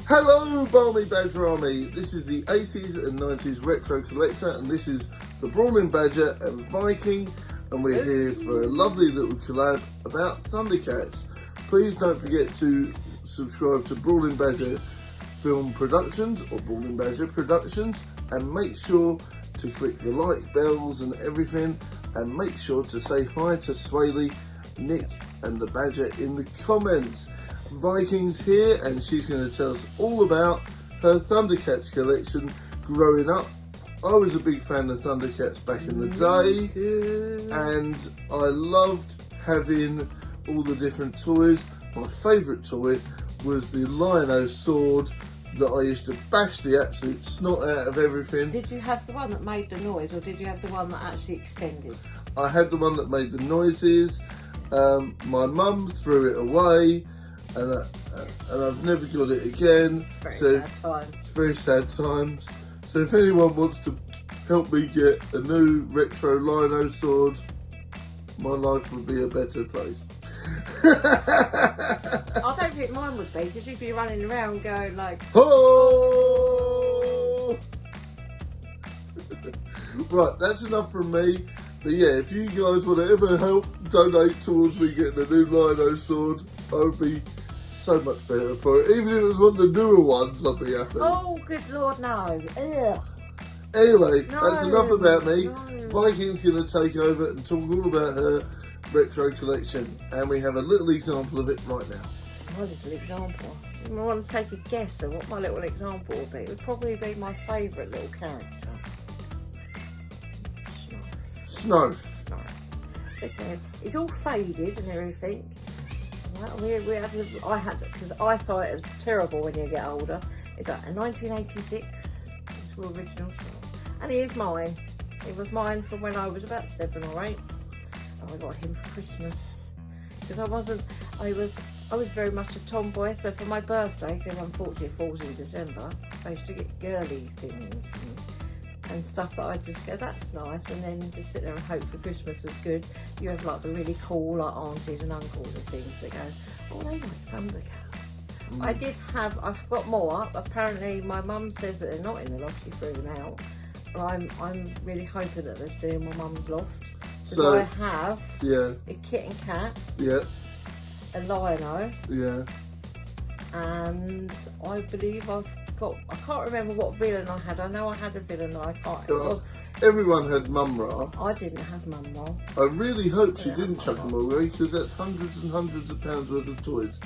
Hello, Balmy Badger Army. This is the 80s and 90s Retro Collector, and this is the Brawling Badger and Viking, and we're here for a lovely little collab about Thundercats. Please don't forget to subscribe to Brawling Badger Film Productions, or Brawling Badger Productions, and make sure to click the like bells and everything, and make sure to say hi to Swaley, Nick and the Badger in the comments. Viking's here, and she's going to tell us all about her Thundercats collection growing up. I was a big fan of Thundercats back in the day, and I loved having all the different toys. My favourite toy was the Lion-O sword that I used to bash the absolute snot out of everything. Did you have the one that made the noise, or did you have the one that actually extended? I had the one that made the noises. My mum threw it away, and I've never got it again. Sad times. Very sad times. So if anyone wants to help me get a new retro Lion-O sword, my life would be a better place. I don't think mine would be, because you'd be running around going like, oh! Right, that's enough from me. But yeah, if you guys want to ever help donate towards me getting a new Lion-O sword, I would be so much better for it. Even if it was one of the newer ones, I'd be happy. oh, good Lord, no. Ugh. Anyway, No, that's enough about me. no. Viking's going to take over and talk all about her retro collection, and we have a little example of it right now. What is an example? I want to take a guess at what my little example would be. It would probably be my favourite little character. Snarf. Okay. It's all faded and everything. I had because eyesight is terrible when you get older. It's like a 1986 actual original star. And he is mine. He was mine from when I was about 7 or 8. And I got him for Christmas. Because I was very much a tomboy, so for my birthday, because unfortunately it falls in December, I used to get girly things and stuff that I'd just go, that's nice, and then just sit there and hope for Christmas was good. You have like the really cool like aunties and uncles and things that go, oh, they like Thundercats. I've got more. Apparently my mum says that they're not in the loft, she threw them out. But I'm really hoping that they're still in my mum's loft. So I have a kit and cat, a lino, and I believe I can't remember what villain I had. I know I had a villain, I can't. Everyone had Mum-Ra. I didn't have Mum-Ra. I really hope she didn't chuck them away, because that's hundreds and hundreds of pounds worth of toys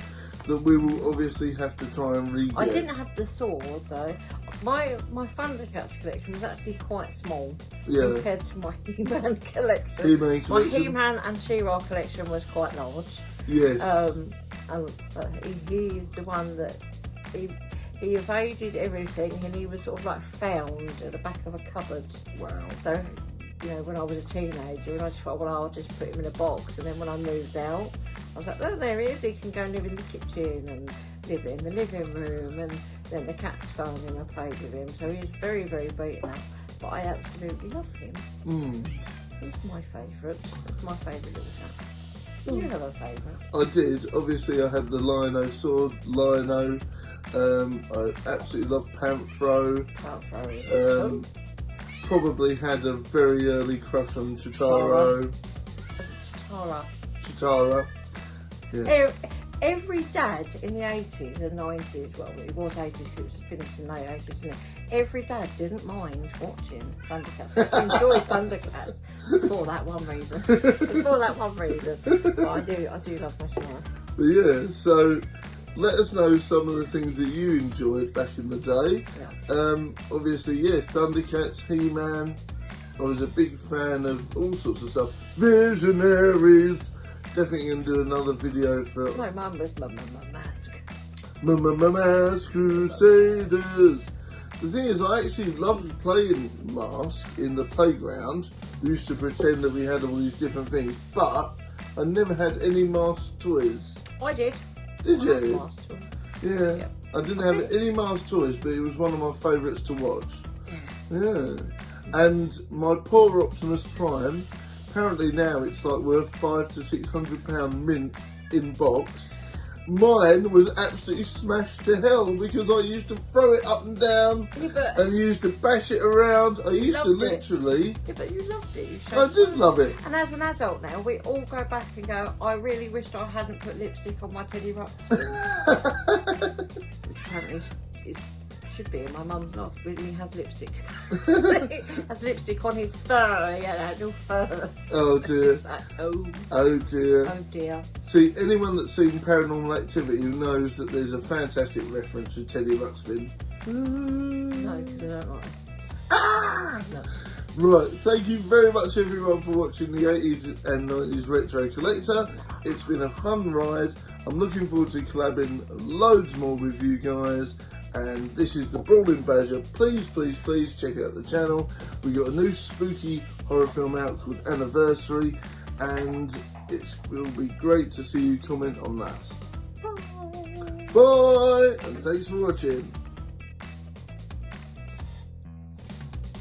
that we will obviously have to try and re-get. I didn't have the sword though. My Thundercats collection was actually quite small compared to my He-Man collection. My He-Man and She-Ra collection was quite large. Yes. And he's the one that he evaded everything, and he was sort of like found at the back of a cupboard. Wow. So, you know, when I was a teenager, and I just thought, well, I'll just put him in a box. And then when I moved out, I was like, oh, there he is. He can go and live in the kitchen and live in the living room. And then the cats found him and played with him. So he's very, very beaten up. But I absolutely love him. He's my favourite. It's my favourite little cat. Do you have a favourite? I did. Obviously, I had the Lino sword, Lino. I absolutely love Panthro. Panthro. Probably had a very early crush on Chitaro. Chitara. Yeah. Every dad in the 80s and 90s, well, it was 80s, it was finished in the late 80s, isn't it? Every dad didn't mind watching Thundercats. They enjoyed Thundercats for that one reason. But I do love my stuff. But yeah, so let us know some of the things that you enjoyed back in the day. Obviously, Thundercats, He-Man. I was a big fan of all sorts of stuff. Visionaries. Definitely going to do another video for... My mum was Mask. Mask Crusaders. The thing is, I actually loved playing Mask in the playground. We used to pretend that we had all these different things, but I never had any Mask toys. I did. Did you? I had Mask toys. Yeah. I didn't have any Mask toys, but it was one of my favourites to watch. Yeah. And my poor Optimus Prime, apparently now it's like worth £500 to £600 mint in box. Mine was absolutely smashed to hell because I used to throw it up and down and used to bash it around. I used to literally... Yeah, but you loved it. I did love it. And as an adult now, we all go back and go, I really wished I hadn't put lipstick on my Teddy Ruxpin. Which apparently should be in my mum's loft. Really has lipstick. Has lipstick on his fur. Yeah, no fur. Oh dear. Oh dear. Oh dear. See, anyone that's seen Paranormal Activity knows that there's a fantastic reference to Teddy Ruxpin. No, because I don't like it. No. Right, thank you very much everyone for watching the 80s and 90s Retro Collector. It's been a fun ride. I'm looking forward to collabing loads more with you guys. And this is the Brawling Badger. Please, please, please check out the channel. We got a new spooky horror film out called Anniversary, and it will be great to see you comment on that. Bye, and thanks for watching.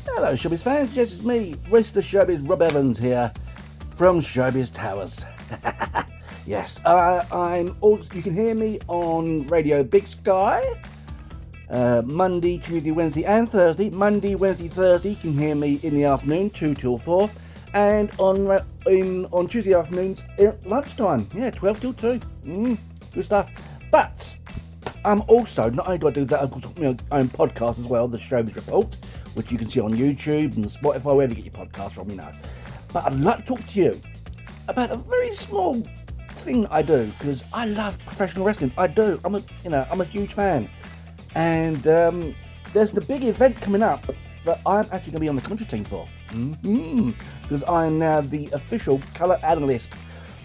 Hello Showbiz fans, yes it's me, Rest of Showbiz Rob Evans here from Showbiz Towers. Yes, I'm also, you can hear me on Radio Big Sky. Monday, Tuesday, Wednesday and Thursday. Monday, Wednesday, Thursday you can hear me in the afternoon 2 till 4, and on Tuesday afternoons at lunchtime, 12 till 2. Good stuff. But I'm also not only do I do that, I've got my own podcast as well, the Showbiz Report, which you can see on YouTube and Spotify, wherever you get your podcast from, But I'd like to talk to you about a very small thing I do, because I love professional wrestling. I do. I'm a huge fan. And there's the big event coming up that I'm actually going to be on the commentary team for. Because I am now the official colour analyst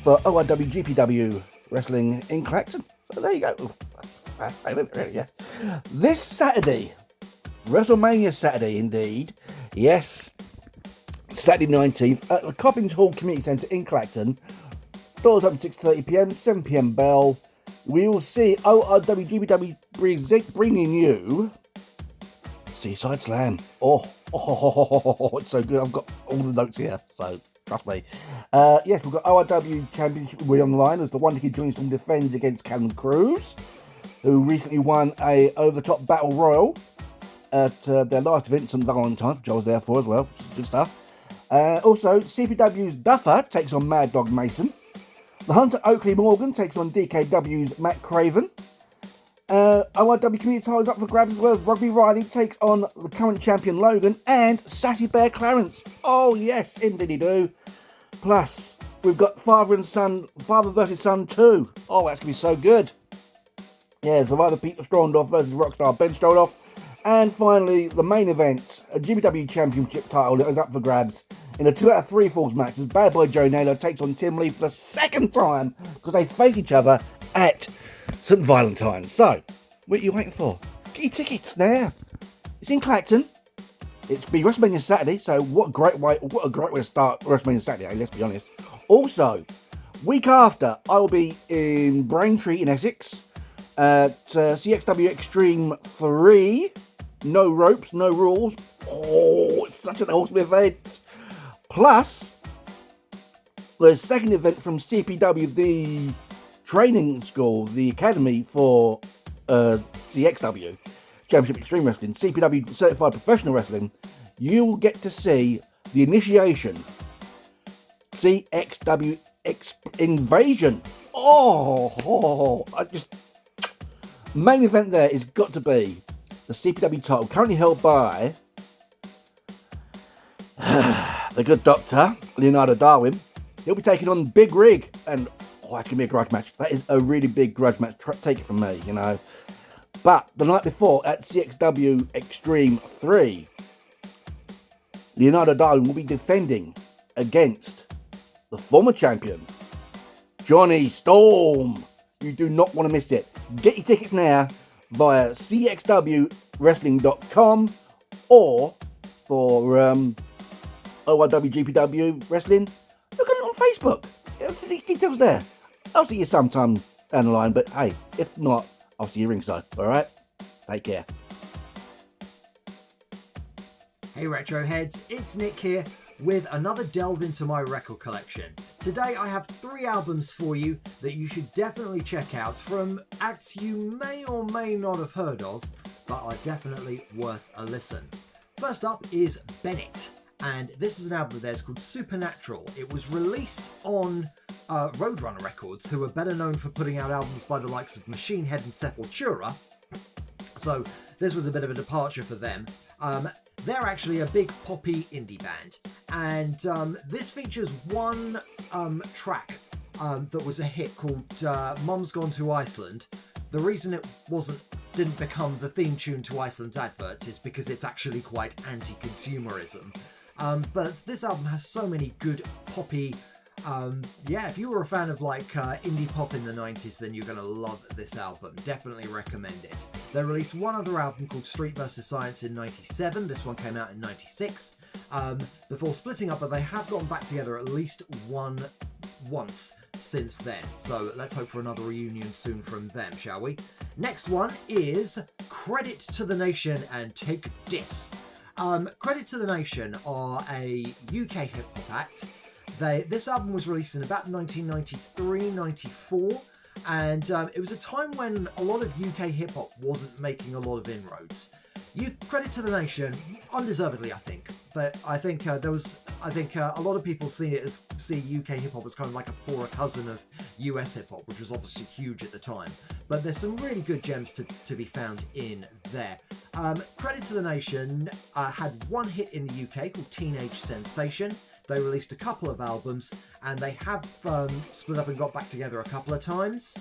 for OIW GPW Wrestling in Clacton. So there you go. Really, yes. This Saturday, Wrestlemania Saturday, indeed. Yes, Saturday 19th at the Coppins Hall Community Centre in Clacton. Doors open 6:30 p.m, 7 p.m. bell. We will see ORW GBW bringing you Seaside Slam. Oh, it's so good. I've got all the notes here, so trust me. Yes, we've got ORW Championship will be online as the Wonder Kid Johnson defends against Callum Cruz, who recently won a over-the-top battle royal at their last event, St. Valentine's, which I was there for as well, which is good stuff. Also, CPW's Duffer takes on Mad Dog Mason. The Hunter Oakley Morgan takes on DKW's Matt Craven. ORW Community title is up for grabs as well. Rugby Riley takes on the current champion Logan and Sassy Bear Clarence. Oh yes, indeed do. Plus, we've got Father versus Son 2. Oh, that's going to be so good. Yeah, Survivor Peter Strondorf versus Rockstar Ben Strondorf. And finally, the main event, a GBW Championship title that is up for grabs in a 2 out of 3 falls match as Bad Boy Joe Naylor takes on Tim Lee for the second time because they face each other at St. Valentine's. So, what are you waiting for? Get your tickets now. It's in Clacton. It's be WrestleMania Saturday, so what a great way to start WrestleMania Saturday, let's be honest. Also, week after, I will be in Braintree in Essex at CXW Extreme 3. No ropes, no rules. Oh, it's such an awesome event. Plus, the second event from CPW, the training school, the academy for CXW, Championship Extreme Wrestling, CPW Certified Professional Wrestling, you will get to see the initiation, CXW Invasion. Main event there is got to be the CPW title, currently held by the good Doctor, Leonardo Darwin. He'll be taking on Big Rig, and that's going to be a grudge match. That is a really big grudge match. Take it from me, you know. But the night before at CXW Extreme 3, Leonardo Darwin will be defending against the former champion, Johnny Storm. You do not want to miss it. Get your tickets now via cxwwrestling.com or for ORW GPW Wrestling. Look at it on Facebook. The details there. I'll see you sometime down the line, but hey, if not, I'll see you ringside. Alright? Take care. Hey Retro Heads, it's Nick here with another delve into my record collection. Today I have 3 albums for you that you should definitely check out from acts you may or may not have heard of, but are definitely worth a listen. First up is Bennett, and this is an album of theirs called Supernatural. It was released on Roadrunner Records, who are better known for putting out albums by the likes of Machine Head and Sepultura, so this was a bit of a departure for them. They're actually a big poppy indie band, and this features one track that was a hit called Mum's Gone to Iceland. The reason it didn't become the theme tune to Iceland's adverts is because it's actually quite anti-consumerism. But this album has so many good poppy, if you were a fan of like indie pop in the 90s, then you're going to love this album. Definitely recommend it. They released one other album called Street vs. Science in 97. This one came out in 96. Before splitting up, but they have gotten back together at least once since then. So let's hope for another reunion soon from them, shall we? Next one is Credit to the Nation and Take This. Credit to the Nation are a UK hip-hop act. This album was released in about 1993-94, and it was a time when a lot of UK hip-hop wasn't making a lot of inroads. Credit to the Nation, undeservedly, I think. But I think a lot of people see UK hip-hop as kind of like a poorer cousin of US hip-hop, which was obviously huge at the time. But there's some really good gems to be found in there. Credit to the Nation had one hit in the UK called Teenage Sensation. They released a couple of albums, and they have split up and got back together a couple of times.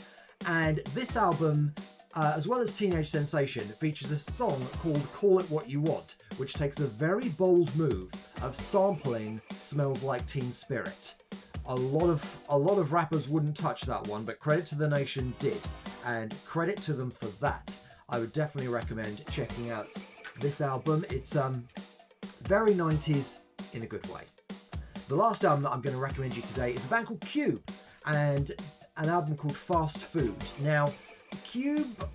And this album, as well as Teenage Sensation, features a song called Call It What You Want, which takes the very bold move of sampling Smells Like Teen Spirit. A lot of rappers wouldn't touch that one, but Credit to the Nation did, and credit to them for that. I would definitely recommend checking out this album. It's very 90s in a good way. The last album that I'm going to recommend you today is a band called Cube and an album called Fast Food. Now, Cube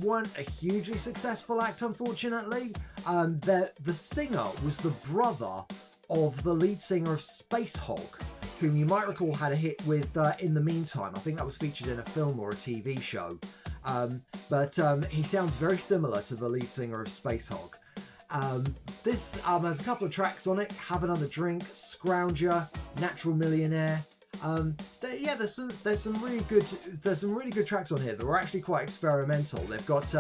weren't a hugely successful act, unfortunately. The singer was the brother of the lead singer of Space Hog, whom you might recall had a hit with In the Meantime. I think that was featured in a film or a TV show. But he sounds very similar to the lead singer of Space Hog. This album has a couple of tracks on it: Have Another Drink, Scrounger, Natural Millionaire. There's some really good tracks on here that were actually quite experimental. They've got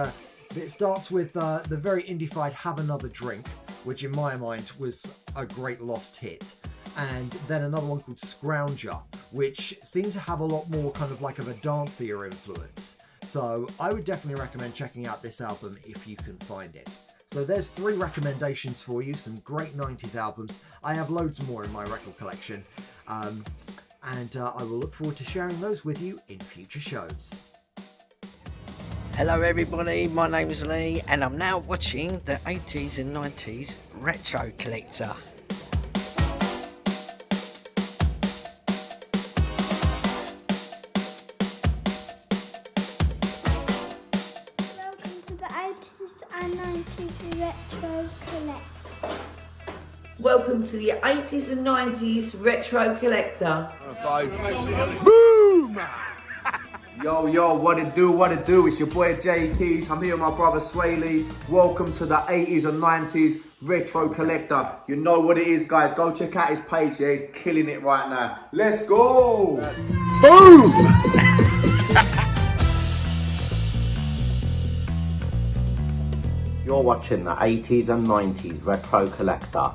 it starts with the very indie-fied Have Another Drink, which in my mind was a great lost hit, and then another one called Scrounger, which seemed to have a lot more kind of like of a dancier influence. So I would definitely recommend checking out this album if you can find it. So there's 3 recommendations for you, some great 90s albums. I have loads more in my record collection, and I will look forward to sharing those with you in future shows. Hello everybody, my name is Lee and I'm now watching the 80s and 90s Retro Collector. Welcome to the 80s and 90s Retro Collector. Welcome to the 80s and 90s Retro Collector. Boom! Yo, what it do? It's your boy Jay Keys. I'm here with my brother Swaley. Welcome to the 80s and 90s Retro Collector. You know what it is, guys. Go check out his page. Yeah, he's killing it right now. Let's go! Boom! You're watching the 80s and 90s Retro Collector.